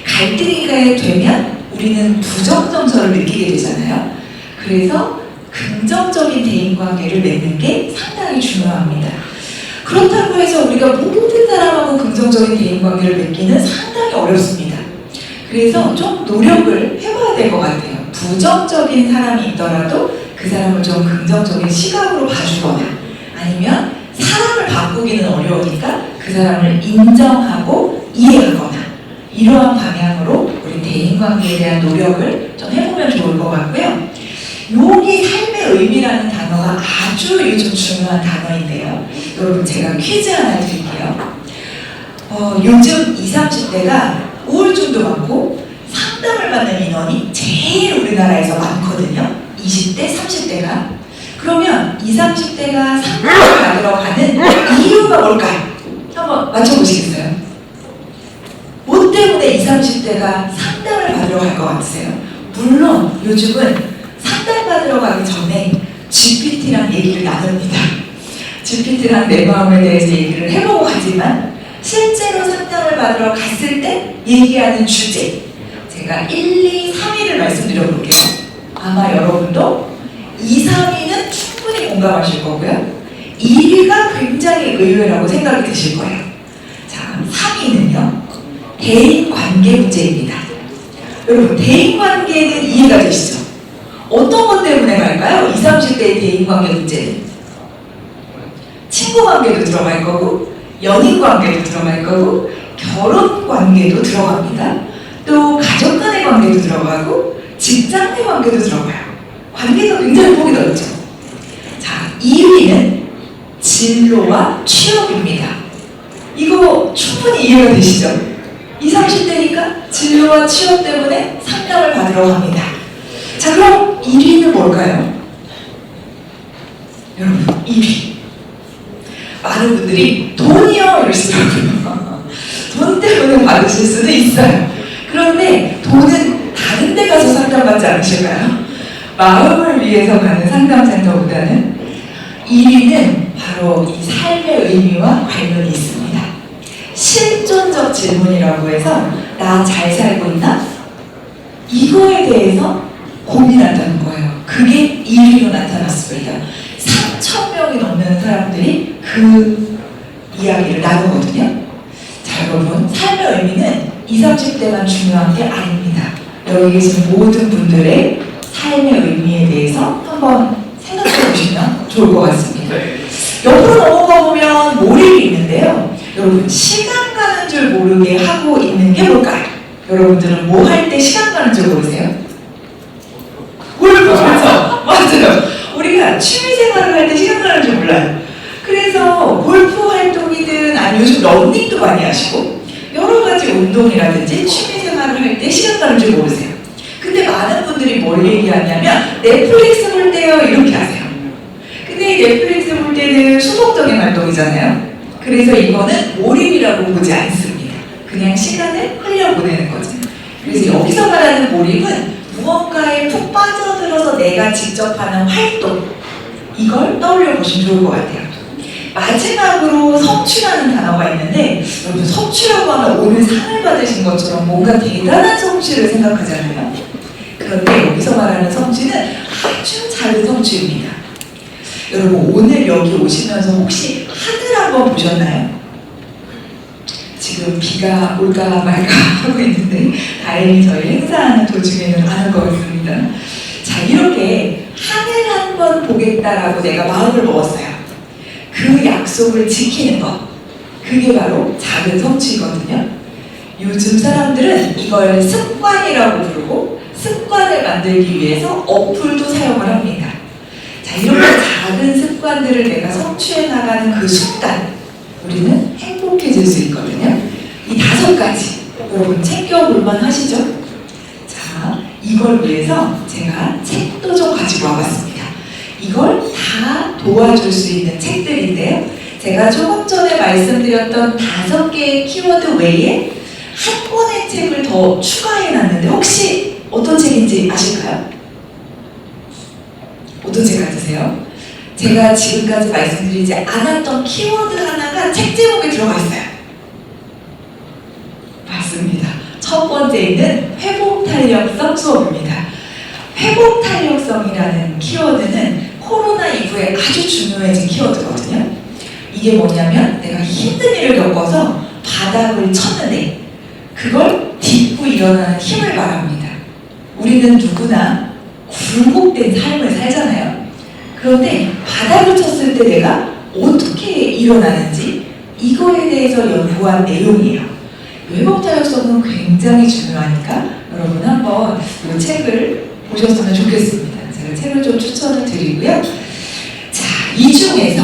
S2: 갈등이 되면 우리는 부정 정서를 느끼게 되잖아요. 그래서 긍정적인 대인 관계를 맺는 게 상당히 중요합니다. 그렇다고 해서 우리가 모든 사람하고 긍정적인 대인 관계를 맺기는 상당히 어렵습니다. 그래서 좀 노력을 해봐야 될 것 같아요. 부정적인 사람이 있더라도 그 사람을 좀 긍정적인 시각으로 봐주거나 아니면 사람을 바꾸기는 어려우니까 그 사람을 인정하고 이해하거나 이러한 방향으로 우리 대인관계에 대한 노력을 좀 해보면 좋을 것 같고요. 여기 삶의 의미라는 단어가 아주 요즘 중요한 단어인데요. 여러분 제가 퀴즈 하나 드릴게요. 요즘 20, 30대가 우울증도 많고 상담을 받는 인원이 제일 우리나라에서 많거든요. 20대, 30대가. 그러면 20, 30대가 상담을 받으러 가는 이유가 뭘까요? 한번 맞춰보시겠어요? 뭐 때문에 20, 30대가 상담을 받으러 갈 것 같으세요? 물론 요즘은 상담 받으러 가기 전에 GPT랑 얘기를 나눕니다. GPT랑 내 마음에 대해서 얘기를 해보고 가지만 실제로 상담을 받으러 갔을 때 얘기하는 주제 제가 1, 2, 3위를 말씀드려 볼게요. 아마 여러분도 2, 3위는 충분히 공감하실 거고요. 1위가 굉장히 의외라고 생각이 드실 거예요. 자, 3위는요. 대인관계 문제입니다. 여러분 대인관계는 이해가 되시죠? 어떤 것 때문에 갈까요? 20, 30대의 대인관계 문제는 친구관계도 들어갈 거고 연인관계도 들어갈 거고 결혼관계도 들어갑니다. 또 가족 간의 관계도 들어가고 직장 내 관계도 들어가요. 관계가 굉장히 폭이 넓죠. 자, 2위는 진로와 취업입니다. 이거 충분히 이해가 되시죠? 20, 30대니까 진로와 취업 때문에 상담을 받으러 갑니다. 자, 그럼 1위는 뭘까요? 여러분, 1위. 많은 분들이 돈이요 이러시더라고요. 돈 때문에 받으실 수도 있어요. 그런데 돈은 다른 데 가서 상담받지 않으실까요? 마음을 위해서 가는 상담센터보다는 1위는 바로 이 삶의 의미와 관련이 있습니다. 실존적 질문이라고 해서 나 잘 살고 있나? 이거에 대해서 고민한다는 거예요. 그게 1위로 나타났습니다. 3,000명이 넘는 사람들이 그 이야기를 나누거든요. 자, 여러분, 삶의 의미는 20, 30대만 중요한 게 아닙니다. 여기 계신 모든 분들의 삶의 의미에 대해서 한번 생각해 보시면 좋을 것 같습니다. 옆으로 넘어가 보면 몰입이 있는데요. 여러분, 시간 가는 줄 모르게 하고 있는 게 뭘까요? 여러분들은 뭐 할 때 시간 가는 줄 모르세요? 골프, 그렇죠? 맞아요. 우리가 취미생활을 할 때 시간 가는 줄 몰라요. 그래서 골프 활동이든 아니면 요즘 러닝도 많이 하시고 여러 가지 운동이라든지 취미생활을 할 때 시간 가는 줄 모르세요. 근데 많은 분들이 뭘 얘기하냐면 넷플릭스 볼 때요 이렇게 하세요. 근데 이 넷플릭스 볼 때는 수동적인 활동이잖아요. 그래서 이거는 몰입이라고 보지 않습니다. 그냥 시간을 흘려보내는 거죠. 그래서 여기서 말하는 몰입은 무언가에 푹 빠져들어서 내가 직접 하는 활동, 이걸 떠올려 보시면 좋을 것 같아요. 마지막으로 성취라는 단어가 있는데, 여러분 성취라고 하면 오늘 상을 받으신 것처럼 뭔가 대단한 성취를 생각하잖아요. 그런데 여기서 말하는 성취는 아주 작은 성취입니다. 여러분 오늘 여기 오시면서 혹시 하늘 한번 보셨나요? 지금 비가 올까 말까 하고 있는데 다행히 저희 행사하는 도중에는 안 올 것 같습니다. 자, 이렇게 하늘 한번 보겠다라고 내가 마음을 먹었어요. 그 약속을 지키는 것, 그게 바로 작은 성취거든요. 요즘 사람들은 이걸 습관이라고 부르고 습관을 만들기 위해서 어플도 사용을 합니다. 자, 이렇게 작은 습관들을 내가 성취해 나가는 그 순간 우리는 행복해질 수 있거든요. 이 5가지 여러분 챙겨볼만 하시죠? 자, 이걸 위해서 제가 책도 좀 가지고 와봤습니다. 이걸 다 도와줄 수 있는 책들인데요. 제가 조금 전에 말씀드렸던 5개의 키워드 외에 한 권의 책을 더 추가해놨는데 혹시 어떤 책인지 아실까요? 어떤 책 같으세요? 제가 지금까지 말씀드리지 않았던 키워드 하나가 책 제목에 들어가 있어요. 맞습니다. 첫 번째는 회복탄력성 수업입니다. 회복탄력성이라는 키워드는 코로나 이후에 아주 중요해진 키워드거든요. 이게 뭐냐면 내가 힘든 일을 겪어서 바닥을 쳤는데 그걸 딛고 일어나는 힘을 말합니다. 우리는 누구나 굴곡된 삶을 살잖아요. 그런데 바닥을 쳤을 때 내가 어떻게 일어나는지 이거에 대해서 연구한 내용이에요. 회복탄력성은 굉장히 중요하니까 여러분 한번 이 책을 보셨으면 좋겠습니다. 제가 책을 좀 추천을 드리고요. 자, 이 중에서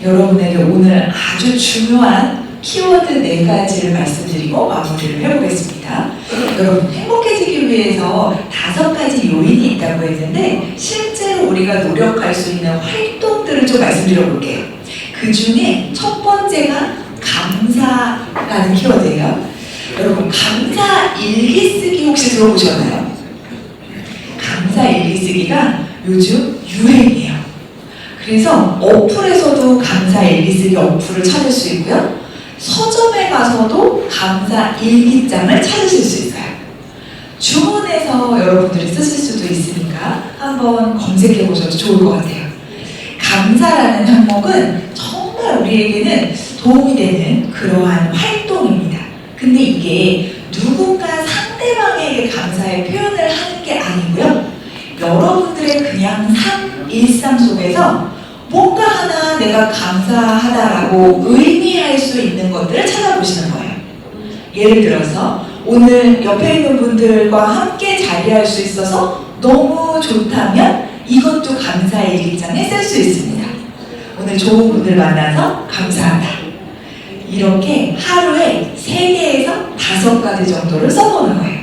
S2: 여러분에게 오늘 아주 중요한 키워드 4가지를 말씀드리고 마무리를 해보겠습니다. 여러분 행복해지기 위해서 5가지 요인이 있다고 했는데 실제로 우리가 노력할 수 있는 활동들을 좀 말씀드려 볼게요. 그 중에 첫 번째가 감사라는 키워드예요. 여러분 감사 일기 쓰기 혹시 들어보셨나요? 감사 일기 쓰기가 요즘 유행이에요. 그래서 어플에서도 감사 일기 쓰기 어플을 찾을 수 있고요. 서점에 가서도 감사 일기장을 찾으실 수 있어요. 주문해서 여러분들이 쓰실 수도 있으니까 한번 검색해 보셔도 좋을 것 같아요. 감사라는 항목은 정말 우리에게는 도움이 되는 그러한 활동입니다. 근데 이게 누군가 상대방에게 감사의 표현을 하는 게 아니고요. 여러분들의 그냥 일상 속에서 뭔가 하나 내가 감사하다라고 의미할 수 있는 것들을 찾아보시는 거예요. 예를 들어서 오늘 옆에 있는 분들과 함께 자리할 수 있어서 너무 좋다면 이것도 감사의 일기장에 쓸 수 있습니다. 오늘 좋은 분들 만나서 감사하다. 이렇게 하루에 3개에서 5가지 정도를 써보는 거예요.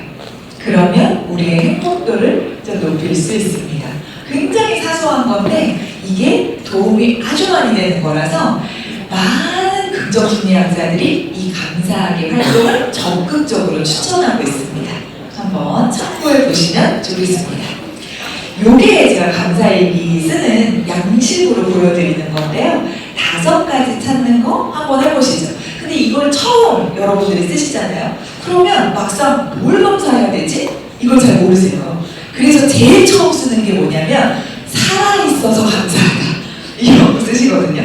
S2: 그러면 우리의 행복도를 좀 높일 수 있습니다. 굉장히 사소한 건데 이게 도움이 아주 많이 되는 거라서 많은 긍정심리학자들이 이 감사하기 활동을 적극적으로 추천하고 있습니다. 한번 참고해 보시면 좋겠습니다. 요게 제가 감사일기 쓰는 양식으로 보여드리는 건데요. 5가지 찾는 거 한번 해보시죠. 근데 이걸 처음 여러분들이 쓰시잖아요. 그러면 막상 뭘 감사해야 되지? 이걸 잘 모르세요. 그래서 제일 처음 쓰는 게 뭐냐면 살아있어서 감사하다. 이런 거 쓰시거든요.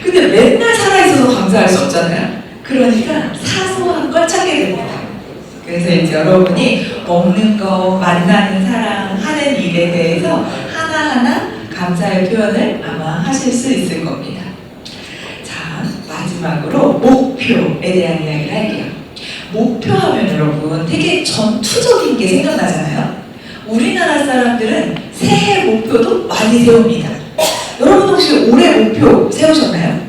S2: 근데 맨날 살아있어서 감사할 수 없잖아요. 그러니까 사소한 걸 찾게 됩니다. 그래서 이제 여러분이 먹는 거, 만나는 사람, 하는 일에 대해서 하나하나 감사의 표현을 아마 하실 수 있을 겁니다. 자, 마지막으로 목표에 대한 이야기를 할게요. 목표하면 여러분 되게 전투적인 게 생각나잖아요. 우리나라 사람들은 새해 목표도 많이 세웁니다. 여러분 혹시 올해 목표 세우셨나요?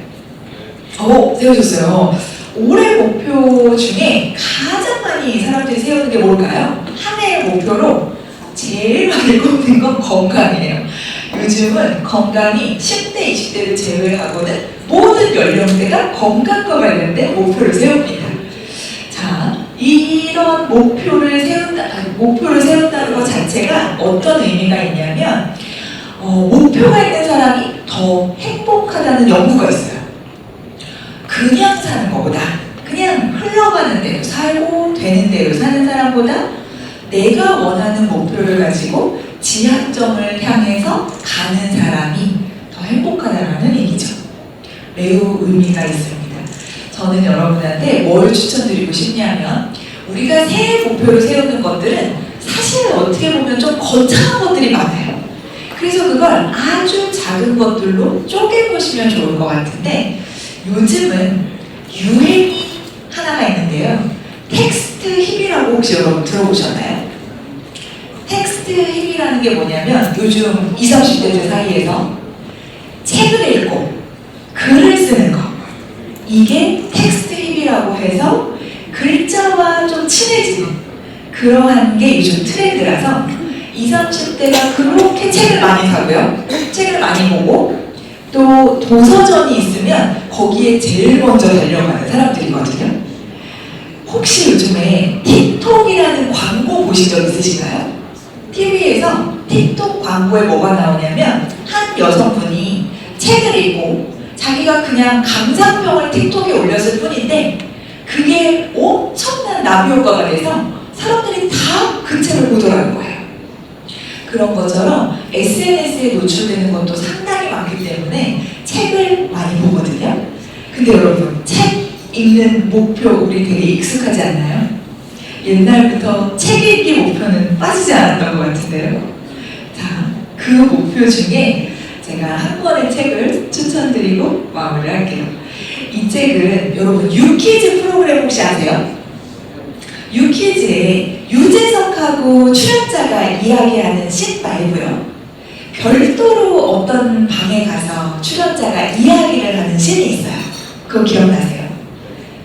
S2: 세우셨어요. 올해 목표 중에 가장 많이 사람들이 세우는 게 뭘까요? 한 해의 목표로 제일 많이 꼽는 건 건강이에요. 요즘은 건강이 10대, 20대를 제외하고는 모든 연령대가 건강과 관련된 목표를 세웁니다. 자, 이런 목표를 세운다는 것 자체가 어떤 의미가 있냐면 목표가 있는 사람이 더 행복하다는 연구가 있어요. 그냥 사는 것보다, 그냥 흘러가는 대로 살고 되는 대로 사는 사람보다 내가 원하는 목표를 가지고 지향점을 향해서 가는 사람이 더 행복하다는 얘기죠. 매우 의미가 있습니다. 저는 여러분한테 뭘 추천드리고 싶냐면 우리가 새해 목표를 세우는 것들은 사실 어떻게 보면 좀 거창한 것들이 많아요. 그래서 그걸 아주 작은 것들로 쪼개보시면 좋을 것 같은데 요즘은 유행이 하나가 있는데요. 텍스트 힙이라고 혹시 여러분 들어보셨나요? 텍스트 힙이라는 게 뭐냐면 요즘 20, 30대들 사이에서 책을 읽고 글을 쓰는 거, 이게 텍스트 힙이라고 해서 글자와 좀 친해지는 그러한 게 요즘 트렌드라서 20, 30대가 그렇게 책을 많이 사고요. 책을 많이 보고 또 도서전이 있으면 거기에 제일 먼저 달려가는 사람들이거든요. 혹시 요즘에 틱톡이라는 광고 보신 적 있으신가요? TV에서 틱톡 광고에 뭐가 나오냐면 한 여성분이 책을 읽고 자기가 그냥 감상평을 틱톡에 올렸을 뿐인데 그게 엄청난 나비 효과가 돼서 사람들이 다 그 책을 보더라는 거예요. 그런 것처럼 SNS에 노출되는 것도 상당히 많기 때문에 책을 많이 보거든요. 근데 여러분, 책 읽는 목표 우리 되게 익숙하지 않나요? 옛날부터 책 읽기 목표는 빠지지 않았던 것 같은데요. 자, 그 목표 중에 제가 한 권의 책을 추천드리고 마무리할게요. 이 책은 여러분 유퀴즈 프로그램 혹시 아세요? 유퀴즈에 유재석하고 출연자가 이야기하는 씬5요. 별도로 어떤 방에 가서 출연자가 이야기를 하는 씬이 있어요. 그거 기억나세요?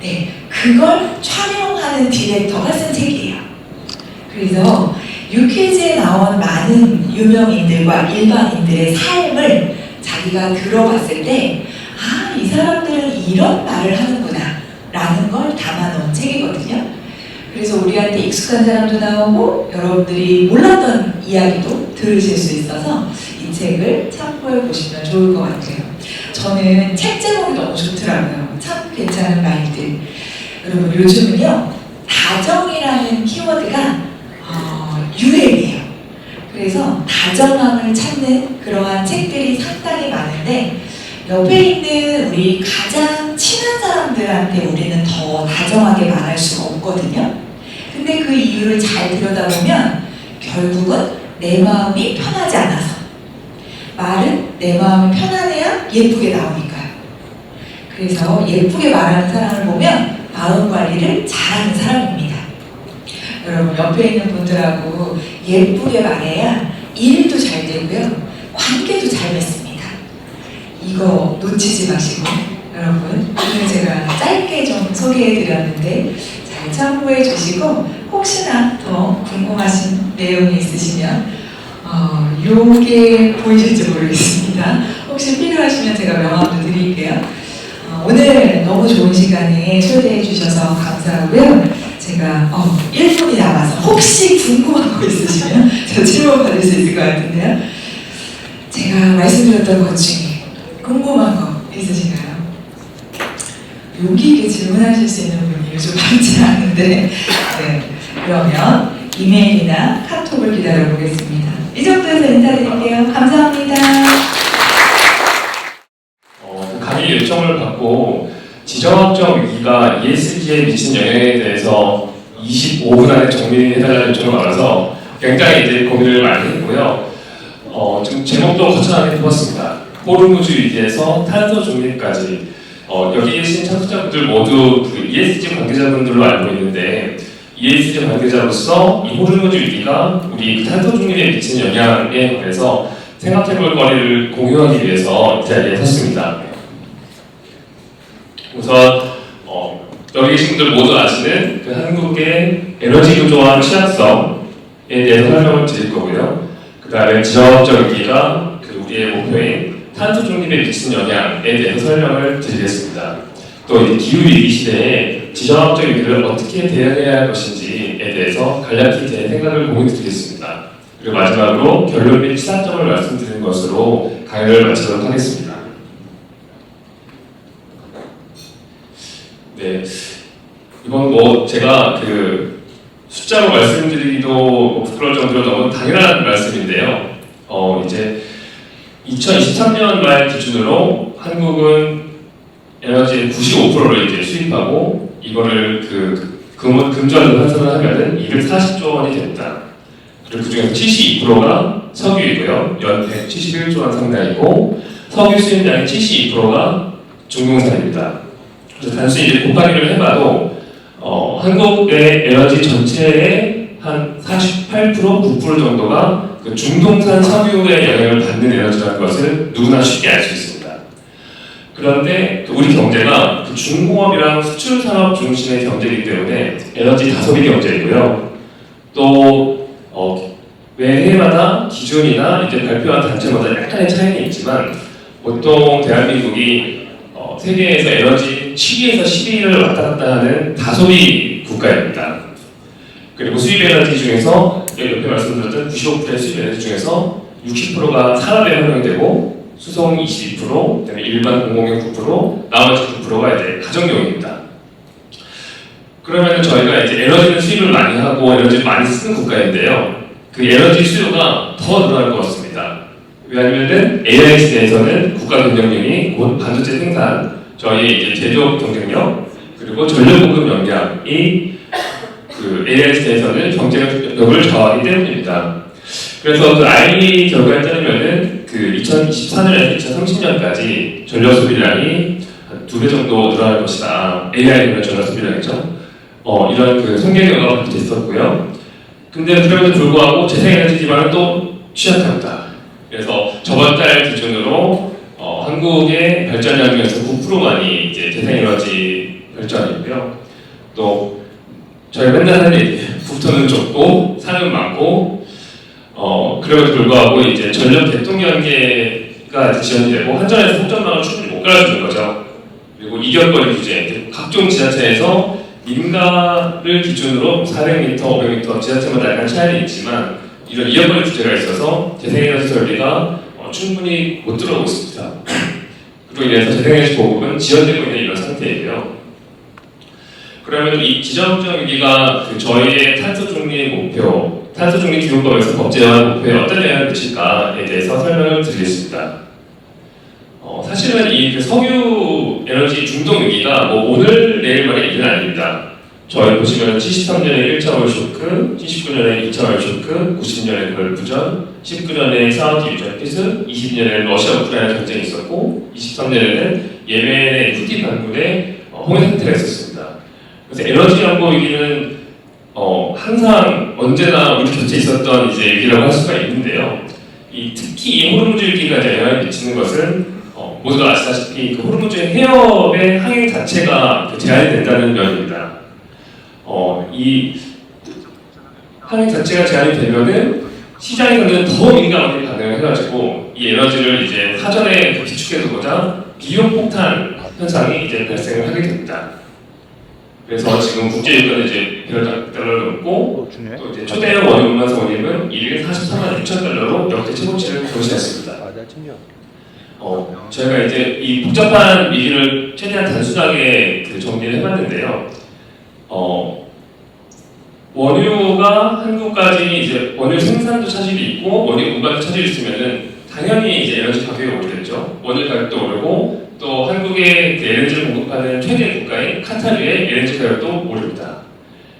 S2: 네, 그걸 촬영하는 디렉터가 쓴 책이에요. 그래서 유퀴즈에 나온 많은 유명인들과 일반인들의 삶을 자기가 들어봤을 때 아, 이 사람들은 이런 말을 하는구나 라는 걸 담아놓은 책이거든요. 그래서 우리한테 익숙한 사람도 나오고 여러분들이 몰랐던 이야기도 들으실 수 있어서 이 책을 참고해 보시면 좋을 것 같아요. 저는 책 제목이 너무 좋더라고요. 참 괜찮은 말들. 여러분 요즘은요 다정이라는 키워드가 유행이에요. 그래서 다정함을 찾는 그러한 책들이 상당히 많은데 옆에 있는 우리 가장 친한 사람들한테 우리는 더 다정하게 말할 수가 없거든요. 근데 그 이유를 잘 들여다보면 결국은 내 마음이 편하지 않아서, 말은 내 마음이 편안해야 예쁘게 나오니까요. 그래서 예쁘게 말하는 사람을 보면 마음 관리를 잘하는 사람입니다. 여러분 옆에 있는 분들하고 예쁘게 말해야 일도 잘 되고요, 관계도 잘 맺습니다. 이거 놓치지 마시고 여러분 오늘 제가 짧게 좀 소개해드렸는데 잘 참고해 주시고 혹시나 더 궁금하신 내용이 있으시면 요게 보이실지 모르겠습니다. 혹시 필요하시면 제가 명함도 드릴게요. 오늘 너무 좋은 시간에 초대해 주셔서 감사하고요. 제가 1분이 남아서 혹시 궁금한 거 있으시면 저 질문 질문 받을 수 있을 것 같은데요. 제가 말씀드렸던 것 중에 궁금한 거 있으신가요? 용기 있게 질문하실 수 있는 분이 요즘 많지 않은데 네, 그러면 이메일이나 카톡을 기다려보겠습니다. 이 정도에서 인사드릴게요. 감사합니다.
S3: 강의 요청을 받고 지정학적 위기가 ESG에 미친 영향에 대해서 25분 안에 정리해달라는 요청을 받아서 굉장히 이제 고민을 많이 했고요. 좀 제목도 거창하게 해봤습니다. 호르무즈 위기에서 탄소 중립까지. 여기 계신 참석자분들 모두 그 ESG 관계자분들로 알고 있는데 ESG 관계자로서 이 호르무즈 위기가 우리 그 탄소 중립에 미친 영향에 관해서 생각해볼 거리를 공유하기 위해서 이 자리에 섰습니다. 우선 여기 계신 분들 모두 아시는 그 한국의 에너지 구조와 취약성에 대해서 설명을 드릴 거고요. 그 다음에 지정학적 위기가 그 우리의 목표인 탄소 중립에 미친 영향에 대해서 설명을 드리겠습니다. 또 이 기후 위기 시대에 지정학적 위기를 어떻게 대응해야 할 것인지에 대해서 간략히 제 생각을 공유드리겠습니다. 그리고 마지막으로 결론 및 시사점을 말씀드리는 것으로 강의를 마치도록 하겠습니다. 네, 이건 뭐 제가 그 숫자로 말씀드리기도 부끄러울 정도로 너무 당연한 말씀인데요. 이제 2023년 말 기준으로 한국은 에너지의 95%를 이제 수입하고 이거를 금전으로 환산을 하면은 240조 원이 됩니다. 그리고 그 중에서 72%가 석유이고요. 연 171조 원 상당이고 석유 수입량의 72%가 중공산입니다. 그래서 단순히 이제 곱하기를 해봐도 한국의 에너지 전체의 한 48%, 9% 정도가 그 중동산 석유의 영향을 받는 에너지라는 것을 누구나 쉽게 알 수 있습니다. 그런데 우리 경제가 그 중공업이랑 수출 산업 중심의 경제이기 때문에 에너지 다소비 경제이고요. 또 매해마다 기준이나 이제 발표한 단체마다 약간의 차이는 있지만 보통 대한민국이 세계에서 에너지 7위에서 10위를 왔다 갔다 하는 다소비 국가입니다. 그리고 수입 에너지 중에서 옆에 말씀드렸던 95%의 수입 에너지 중에서 60%가 산업에 활용이 되고 수송 22%, 그다음에 일반 공공용 9%, 나머지 9%가 이제 가정용입니다. 그러면 저희가 이제 에너지는 수입을 많이 하고 에너지를 많이 쓰는 국가인데요. 그 에너지 수요가 더 늘어날 것 같습니다. 왜냐하면 AI 시대에서는 국가 경쟁력이 곧 반도체 생산, 저희 이제 제조업 경쟁력, 그리고 전력 공급 역량이 그 AI 시대에서는 경쟁력을 저하하기 때문입니다. 그래서 그 IEA 결과에 따르면은 그 2024년에서 2030년까지 전력 소비량이 한 2배 정도 늘어날 것이다. AI는 전력 소비량이죠. 이런 그 통계 결과가 발표됐었고요. 근데 그럼에도 불구하고 재생에너지 기반은 또 취약합니다. 그래서 저번 달 기준으로 한국의 발전량에서 9%만이 이제 재생에너지 발전이고요. 또 저희가 맨날 하는 얘기, 국토는 좁고 산은 많고 그럼에도 불구하고 이제 전력 대통 연계가 지연이 되고 한전에서 속전망을 충분히 못 깔아주는 거죠. 그리고 이격거리 규제, 각종 지자체에서 민가를 기준으로 400m, 500m 지자체마다 약간 차이는 있지만 이런 이격거리 규제가 있어서 재생에너지 설비가 충분히 못 들어오고 있습니다. 그로 인해서 재생에너지 보급은 지연되고 있는 이런 상태이고요. 그러면 이 지정적 위기가 저희의 탄소 중립 목표, 탄소 중립 기준법에서 법제화한 목표에 어떤 영향을 미칠까에 대해서 설명을 드리겠습니다. 사실은 이 석유 에너지 중독 위기가 뭐 오늘 내일만의 일은 아닙니다. 저희 보시면 73년에 1차 오일쇼크, 79년에 2차 오일쇼크, 90년에 걸프전, 19년에 사우디 유전 피스, 20년에 러시아 우크라이나 전쟁이 있었고 23년에는 예멘의 후티 반군의 홍해 사태가 있었습니다. 그래서 에너지 안보 위기는 항상 언제나 우리 곁에 있었던 이제 위기라고 할 수가 있는데요. 특히 이 호르무즈 위기가 영향을 미치는 것은 모두가 아시다시피 그 호르무즈 해협의 항행 자체가 제한이 된다는 면입니다. 이 항행 자체가 제한이 되면은 시장에서는 더 민감하게 반응을 해가지고 이 에너지를 이제 사전에 비축해두고자 비용 폭탄 현상이 이제 발생을 하게 됩니다. 그래서 지금 국제 유가는 이제 $100달러를 넘고 또 이제 초대형 원유 운반사 원임은 1일 43만 6천 달러로 역대 최고치를 경신했습니다. 저희가 이제 이 복잡한 위기를 최대한 단순하게 정리를 해봤는데요. 원유가 한국까지 이제 원유 생산도 차질이 있고 원유 운반도 차질이 있으면은 당연히 이제 에너지 가격이 오르겠죠. 원유 가격도 오르고 또 한국에 LNG를 공급하는 최대 국가인 카타르의 LNG 가격도 오릅니다.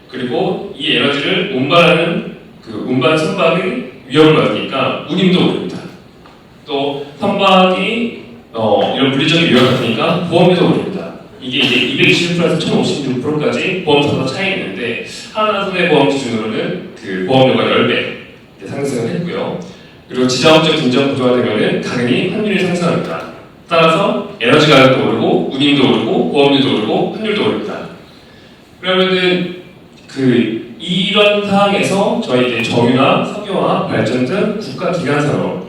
S3: 그리고 이 에너지를 운반하는 운반 선박이 위협을 받으니까 운임도 오릅니다. 또 선박이 이런 물리적인 위협을 받으니까 보험료도 오릅니다. 이게 이제 221%에서 1056%까지 보험사마다 차이 있는데 하나손해보험 기준으로는 보험료가 10배 상승을 했고요. 그리고 지정학적 긴장 구조가 되면은 당연히 환율이 상승합니다. 따라서 에너지 가격도 오르고 운임도 오르고 보험료도 오르고 환율도 오릅니다. 그러면은 이런 상황에서 저희 이제 정유나 석유화학, 발전 등 국가 기관 산업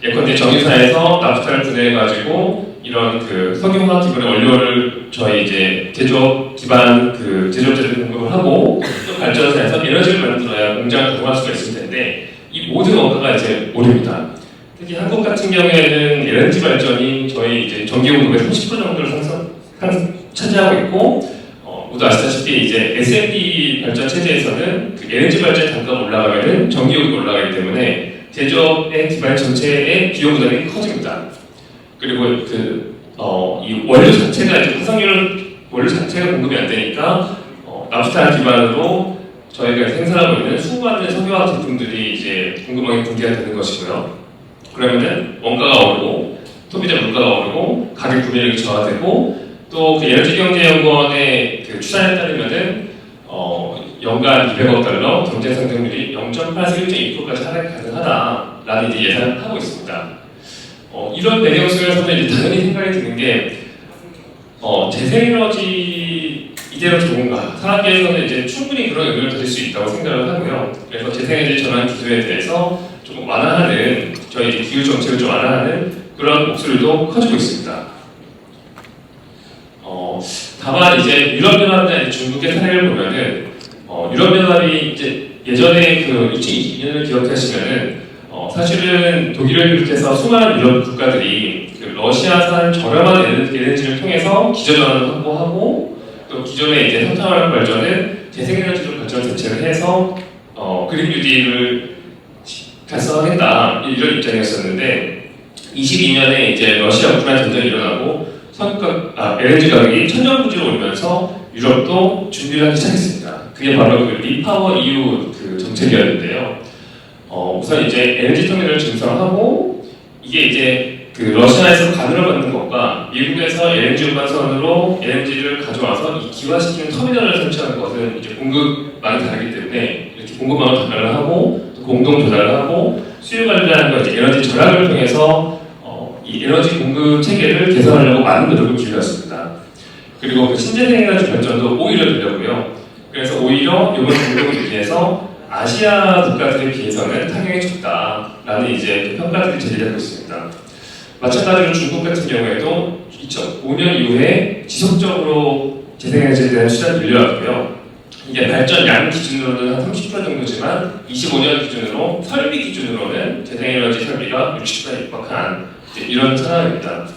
S3: 예컨대 정유사에서 납수타를 분해해가지고 이런 석유화학 기반의 원료를 저희 이제 제조업 기반 제조업자들이 공급을 하고 또 발전사에서 에너지를 만들어야 공장을 가동할 수가 있을 텐데 이 모든 원가가 이제 오릅니다. 특히 한국 같은 경우에는 LNG 발전이 저희 이제 전기 공급의 30% 정도를 차지하고 있고 모두 아시다시피 이제 S&D 발전 체제에서는 LNG 발전 단가가 올라가면은 전기요금이 올라가기 때문에 제조업의 기반 전체의 비용 부담이 커집니다. 그리고 이 원료 자체가 이제 원료 자체가 공급이 안 되니까 납수탄 기반으로 저희가 생산하고 있는 수많은 석유화학 제품들이 이제 공급망이 붕괴가 되는 것이고요. 그러면은 원가가 오르고 소비자 물가가 오르고 가격 구매력이 저하되고 또 에너지경제연구원의 추산에 따르면은 연간 200억 달러 경제 성장률이 0.8에서 1.2%까지 하락이 가능하다라는 이제 예상을 하고 있습니다. 이런 배경 속에서는 이제 당연히 생각이 드는 게 재생에너지 이대로 좋은가? 산업계에서는 이제 충분히 그런 의견을 가질 수 있다고 생각을 하고요. 그래서 재생에너지 전환 기조에 대해서 조금 완화하는 저희 이제 기후 정책을 좀 완화하는 그런 목소리도 커지고 있습니다. 다만 이제 유럽연합이나 중국의 사례를 보면은 유럽연합이 이제 예전에 2022년을 기억하시면은 사실은 독일을 비롯해서 수많은 유럽 국가들이 러시아산 저렴한 에너지를 통해서 기저전환을 확보하고 또 기존의 이제 석탄화력 발전은 재생에너지로 발전 대체를 해서 그린 뉴딜을 달성하겠다 이런 입장이었었는데 22년에 이제 러시아 우크라이나 전쟁이 일어나고 LNG 가격이 천정부지로 오르면서 유럽도 준비를 하기 시작했습니다. 그게 바로 리파워 EU 정책이었는데요. 우선 이제 LNG 터미널을 증설하고 이게 이제 러시아에서 관으로 받는 것과 미국에서 LNG 운반선으로 LNG를 가져와서 이 기화시키는 터미널을 설치하는 것은 이제 공급망이 다르기 때문에 이렇게 공급망을 조달을 하고 또 공동 조달을 하고 수요 관리하는 건 이제 에너지 절약을 통해서 이 에너지 공급 체계를 개선하려고 많은 노력을 기울였습니다. 그리고 신재생 에너지 발전도 오히려 되려고요. 그래서 오히려 이번 공동을 위해서 아시아 국가들에 비해서는 타격이 적다라는 이제 평가들이 제기되고 있습니다. 마찬가지로 중국 같은 경우에도 2005년 이후에 지속적으로 재생에너지에 대한 투자를 늘려왔고요. 이게 발전량 기준으로는 한 30% 정도지만 25년 기준으로 설비 기준으로는 재생에너지 설비가 60%에 육박한 이런 상황입니다.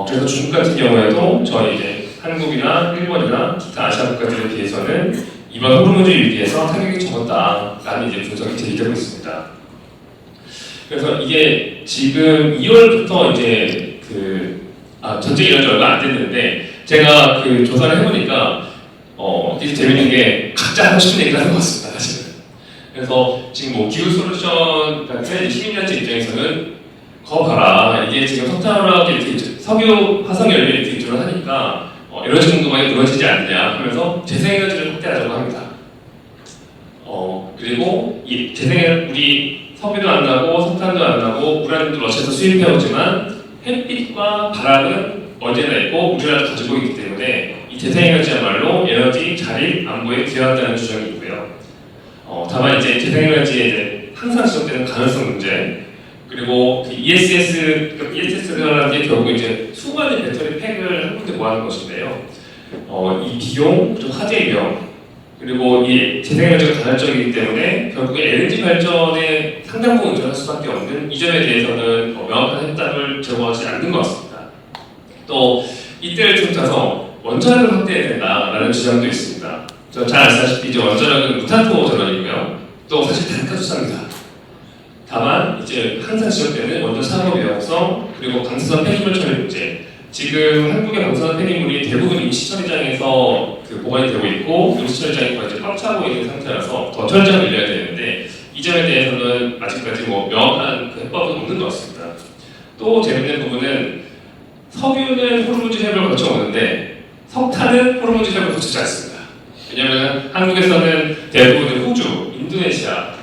S3: 그래서 중국 같은 경우에도 저희 이제 한국이나 일본이나 기타 아시아 국가들에 비해서는 이번 호르무즈 위기에서 타격이 적었다라는 이제 분석이 제기되고 있습니다. 그래서 이게 지금 2월부터 이제 전쟁이 일어난 지 얼마 안 됐는데 제가 조사를 해보니까 되게 재밌는 게 각자 하고 싶은 얘기를 하는 것 같습니다, 사실은. 그래서 지금 기후 솔루션 같은 시민단체 입장에서는 봐라. 이게 지금 석탄화력 이렇게 석유, 화석연료 이렇게 기준을 하니까 에너지 공급망이 무너지지 않느냐 하면서 재생에너지를 확대하자고 합니다. 그리고 이 우리 석유도 안 나고 석탄도 안 나고 우라늄도 러시아에서 수입해오지만 햇빛과 바람은 언제나 있고 우리나라도 가지고 있기 때문에 이 재생에너지야말로 에너지 자립 안보에 기여한다는 주장이 있고요. 다만 이제 재생에너지에 이제 항상 지속되는 가능성 문제 그리고 ESS라는 게 결국 이제 수많은 배터리 팩을 한 군데 모아놓은 것인데요. 이 비용, 그리고 화재 위험, 그리고 이 재생에너지가 간헐적이기 때문에 결국에 LNG 발전에 상당 부분 의존할 수밖에 없는 이 점에 대해서는 명확한 해답을 제공하지 않는 것 같습니다. 또 이때를 틈타서 원자력을 확대해야 된다라는 주장도 있습니다. 잘 아시다시피 이제 원자력은 무탄소 전원이고요. 또 사실 단가 수사입니다. 다만 이제 항상 지적되는 원전 사업 위험성 그리고 방사선 폐기물 처리 문제. 지금 한국의 방사선 폐기물이 대부분 임시처리장에서 보관이 되고 있고 임시처리장이 거의 이제 꽉 차고 있는 상태라서 더 철저하게 밀려야 되는데 이 점에 대해서는 아직까지 명확한 해법은 없는 것 같습니다. 또 재밌는 부분은 석유는 호르무즈 해협을 거쳐오는데 석탄은 호르무즈 해협을 거치지 않습니다. 왜냐하면 한국에서는 대부분 호주, 인도네시아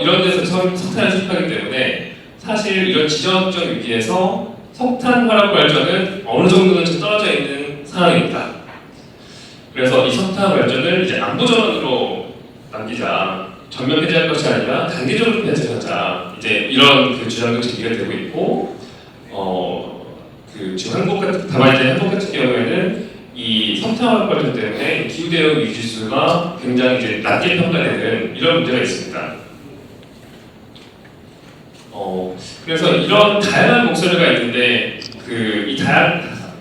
S3: 이런 데서 석탄을 수입하기 때문에 사실 이런 지정학적 위기에서 석탄 화력 발전은 어느 정도는 좀 떨어져 있는 상황입니다. 그래서 이 석탄 발전을 이제 안보 전환으로 남기자, 전면 폐지할 것이 아니라 단계적으로 폐지하자, 이제 이런 주장도 제기가 되고 있고, 지금 다만 이제 한국 같은 경우에는 이 석탄 화력 발전 때문에 기후 대응 위기지수가 굉장히 이제 낮게 평가되는 이런 문제가 있습니다. 그래서 이런 다양한 목소리가 있는데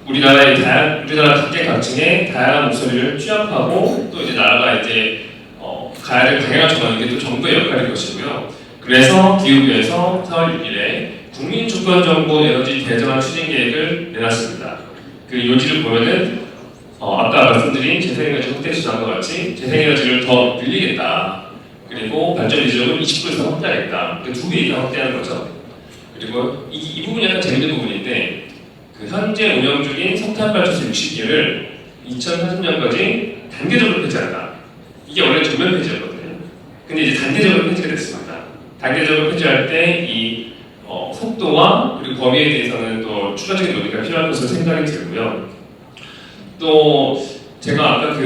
S3: 우리나라 각계 각층의 다양한 목소리를 취합하고 또 이제 나라가 이제 가야 될 방향을 정하는 게 또 정부의 역할인 것이고요. 그래서 기후부에서 4월 6일에 국민주권정부 에너지 대전환 추진 계획을 내놨습니다. 그 요지를 보면은 아까 말씀드린 재생에너지 확대 수단과 같이 재생에너지를 더 늘리겠다. 그리고 발전 비중을 20% 이상 확대하겠다. 그 2배 이상 확대하는 거죠. 그리고 이 부분이 약간 재밌는 부분인데 현재 운영 중인 석탄 발전소 60개를 2040년까지 단계적으로 폐지한다. 이게 원래 전면 폐지였거든요. 근데 이제 단계적으로 폐지가 됐습니다. 단계적으로 폐지할 때 이 속도와 그리고 범위에 대해서는 또 추가적인 논의가 필요할 것으로 생각이 들고요. 또 제가 아까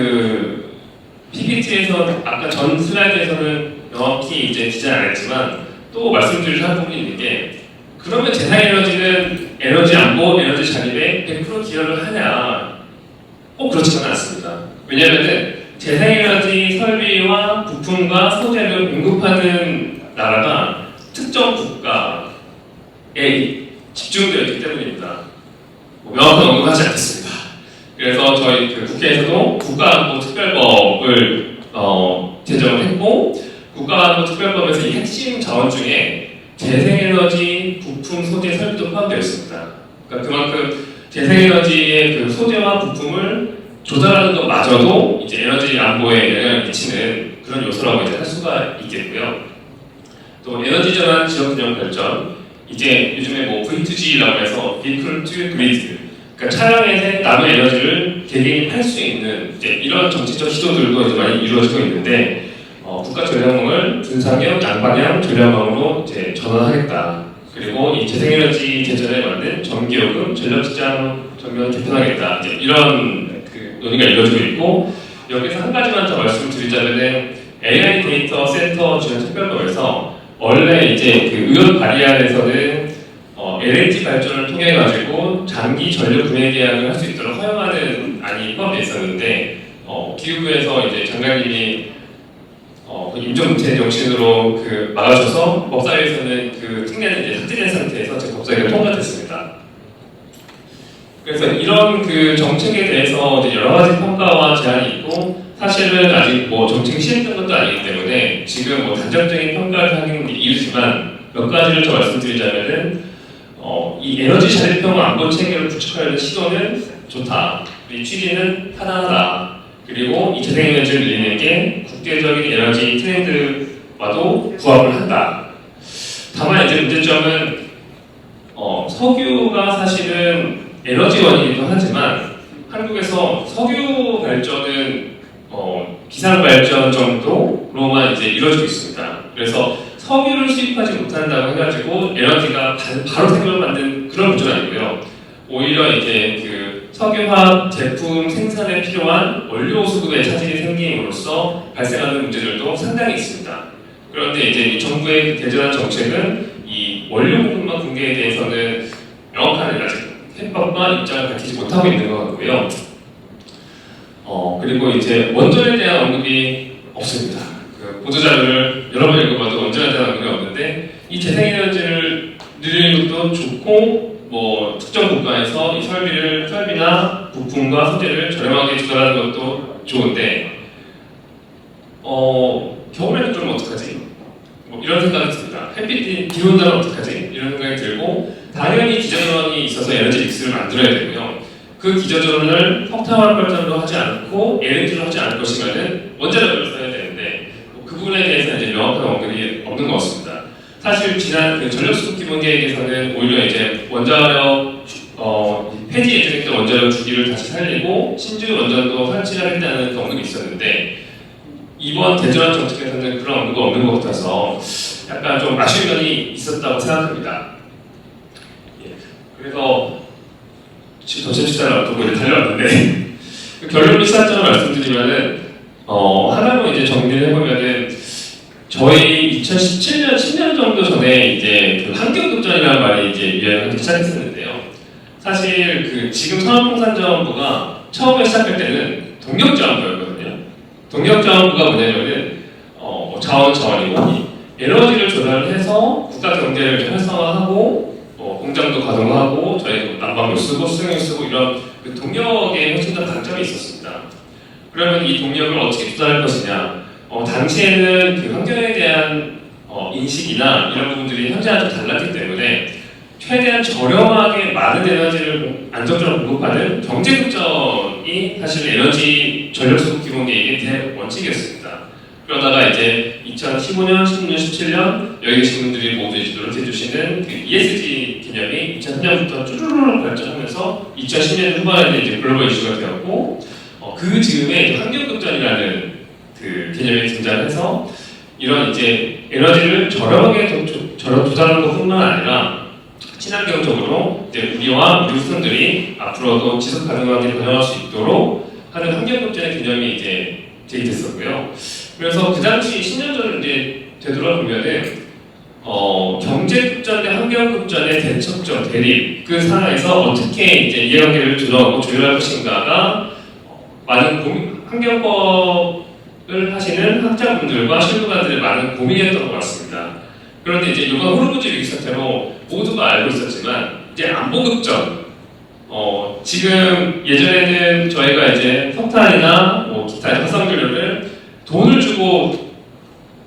S3: PPT에서 아까 전 슬라이드에서는 명확히 이제 디자인 안 했지만 또 말씀드릴 한 부분이 있는 게 그러면 재생에너지는 에너지 안보, 에너지 잔입에 100% 기여를 하냐? 꼭 그렇지는 않습니다. 왜냐하면 재생에너지 설비와 부품과 소재를 공급하는 나라가 특정 국가에 집중되어 있기 때문입니다. 명확한 언급하지 않겠습니다. 그래서 저희 국회에서도 국가안보특별법을 제정을 했고 국가안보 특별법에서 이 핵심 자원 중에 재생에너지 부품, 소재, 설비도 포함되어 있습니다. 그러니까 그만큼 재생에너지의 소재와 부품을 조달하는 것마저도 이제 에너지 안보에 영향을 미치는 그런 요소라고 이제 할 수가 있겠고요. 또 에너지 전환 지역 균형 발전, 이제 요즘에 V2G라고 해서 Vehicle to Grid, 그러니까 차량에서 남은 에너지를 개개인이 팔 수 있는 이제 이런 정책적 시도들도 이제 많이 이루어지고 있는데 국가 전략망을 분산형 양방향 전략망으로 이제 전환하겠다. 그리고 이 재생에너지 제전에 맞는 전기요금 전력시장 전면 개편하겠다. 이제 이런 논의가 이루어지고 있고 여기서 한 가지만 더 말씀드리자면은 AI 데이터 센터 지원 특별법에서 원래 이제 의원 발의안에서는 LNG 발전을 통해 가지고 장기 전력 구매 계약을 할 수 있도록 허용하는 안이 포함되어 있었는데 기후부에서 이제 장관님이 임종무체 정신으로 막아줘서 법사위에서는 특례는 이제 삭제된 상태에서 지금 법사위가 통과됐습니다. 그래서 이런 정책에 대해서 이제 여러 가지 평가와 제안이 있고 사실은 아직 정책이 시행된 것도 아니기 때문에 지금 단정적인 평가를 하는 이유지만 몇 가지를 더 말씀드리자면은 이 에너지 자립형 안보 체계를 구축하려는 시도는 좋다. 우리 취지는 하나하다. 그리고 이 재생에너지를 늘리는 게 국제적인 에너지 트렌드와도 부합을 한다. 다만 이제 문제점은 석유가 사실은 에너지원이기도 하지만 한국에서 석유 발전은 기상 발전 정도로만 이제 이루어지고 있습니다. 그래서 석유를 수입하지 못한다고 해가지고 에너지가 바로 생각을 만든 그런 문제는 아니고요. 오히려 이제 석유화학 제품 생산에 필요한 원료 수급의 차질이 생김으로써 발생하는 문제들도 상당히 있습니다. 그런데 이제 이 정부의 대전환 정책은 이 원료 공급망 붕괴에 대해서는 명확한 아직 해법과 입장을 밝히지 못하고 있는 것 같고요. 그리고 이제 원전에 대한 언급이 없습니다. 그 보도자료를 여러 번 읽어봐도 원전에 대한 언급이 없는데 이 재생에너지를 늘리는 것도 좋고 뭐 특정 국가에서 이 설비나 부품과 소재를 저렴하게 조달하는 것도 좋은데 겨울에는 좀 어떡하지? 뭐 이런 생각이 듭니다. 햇빛이 비 온다면 어떡하지? 이런 생각이 들고 당연히 기저전원이 있어서 에너지 믹스를 만들어야 되고요. 그 기저전원을 석탄화력 발전으로 하지 않고 LNG로 하지 않을 것이면은 원자력을 써야 되는데 그 부분에 대해서 이제 명확한 언급이 없는 것 같습니다. 사실 지난 그 전력수급 기본 계획에서는 오히려 이제 원자력 폐지 예정했던 원자력 주기를 다시 살리고 신규 원전도 설치하겠다는 언급이 있었는데 이번 대전환 정책에서는 그런 언급이 없는 것 같아서 약간 좀 아쉬운 면이 있었다고 생각합니다. 예. 그래서 지금 전체 시장을 앞두고 이제 달려왔는데 그 결론을 시사점을 말씀드리면은 하나로 이제 정리를 해보면은 저희 2017년 10년 정도 전에 이제 그 환경급전이라는 말이 이제 유행하기 시작했었는데요. 사실 그 지금 산업통상자원부가 처음에 시작할 때는 동력자원부였거든요. 동력자원부가 뭐냐면은 자원은 자원이고 에너지를 조달해서 국가 경제를 활성화하고 공장도 가동하고 저희도 난방도 쓰고 수경유 쓰고 이런 그 동력에 훨씬 더 강점이 있었습니다. 그러면 이 동력을 어떻게 조달할 것이냐? 당시에는 그 환경에 대한 인식이나 이런 부분들이 현재와 좀 달랐기 때문에 최대한 저렴하게 많은 에너지를 안정적으로 공급하는 경제급전이 사실 에너지 전력수급 기본 계획의 대원칙이었습니다. 그러다가 이제 2015년, 16년, 17년 여기 계신 분들이 모두 이제 노력해주시는 그 ESG 개념이 2003년부터 쭈루루루 발전하면서 2010년 후반에 이제 글로벌 이슈가 되었고 그 즈음에 환경급전이라는 그 개념이 등장해서 이런 이제 에너지를 저렴하게 조달하는 것뿐만 아니라 친환경적으로 이제 우리와 우리 후손들이 앞으로도 지속 가능한 길을 걸어갈 수 있도록 하는 환경급전의 개념이 이제 제기됐었고요. 그래서 그 당시 10년 전을 이제 되돌아보면은 경제급전 대 환경급전의 대척점, 대립 그 상황에서 어떻게 이제 이해관계를 조정하고 조율할 것인가가 많은 환경법을 하시는 학자분들과 실무가들의 많은 고민이었던 것 같습니다. 그런데 이제 이번 호르무즈 위기 사태로 모두가 알고 있었지만 이제 안보급전 지금 예전에는 저희가 이제 석탄이나 뭐 기타 화석연료를 돈을 주고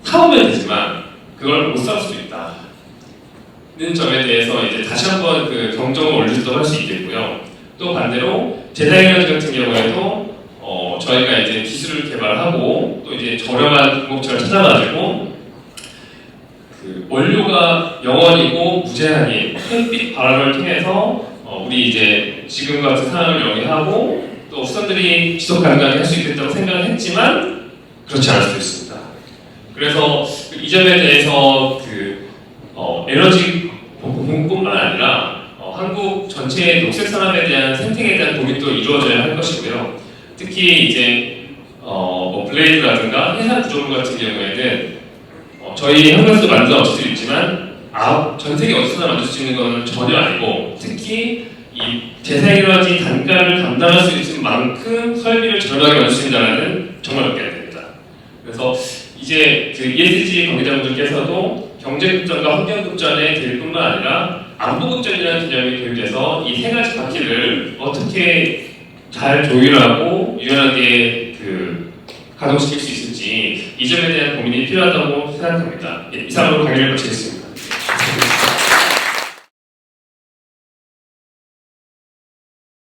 S3: 사오면 되지만 그걸 못 살 수도 있다는 점에 대해서 이제 다시 한번 그 경종을 올리기도 할 수 있겠고요. 또 반대로 재생에너지 같은 경우에도 저희가 이제 기술을 개발하고 또 이제 저렴한 공급처를 찾아가지고 그 원료가 영원이고 무제한인 햇빛 바람을 통해서 우리 이제 지금 같은 상황을 영위하고 또 후손들이 지속 가능하게 할 수 있겠다고 생각을 했지만 그렇지 않을 수도 있습니다. 그래서 이 점에 대해서 그 에너지 공급뿐만 아니라 한국 전체의 녹색 산업에 대한 생태계에 대한 고민도 이루어져야 할 것이고요. 특히 이제 뭐 블레이드라든가 해상 구조물 같은 경우에는 저희 한국에서도 만드는 업체들이 있지만 전 세계 어디서나 만들 수 있는 것은 전혀 아니고 특히 이 재생에너지 단가를 감당할 수 있을 만큼 설비를 저렴하게 만들 수 있다는 정말 몇 개 안 됩니다. 그래서 이제 그 ESG 관계자분들께서도 경제급전과 환경급전의 대립뿐만 아니라 안보급전이라는 개념이 도입돼서 이 세 가지 바퀴를 어떻게 잘 조율하고 유연하게 그 가동시킬 수 있을지 이 점에 대한 고민이 필요하다고 생각합니다. 이상으로 강의를 마치겠습니다.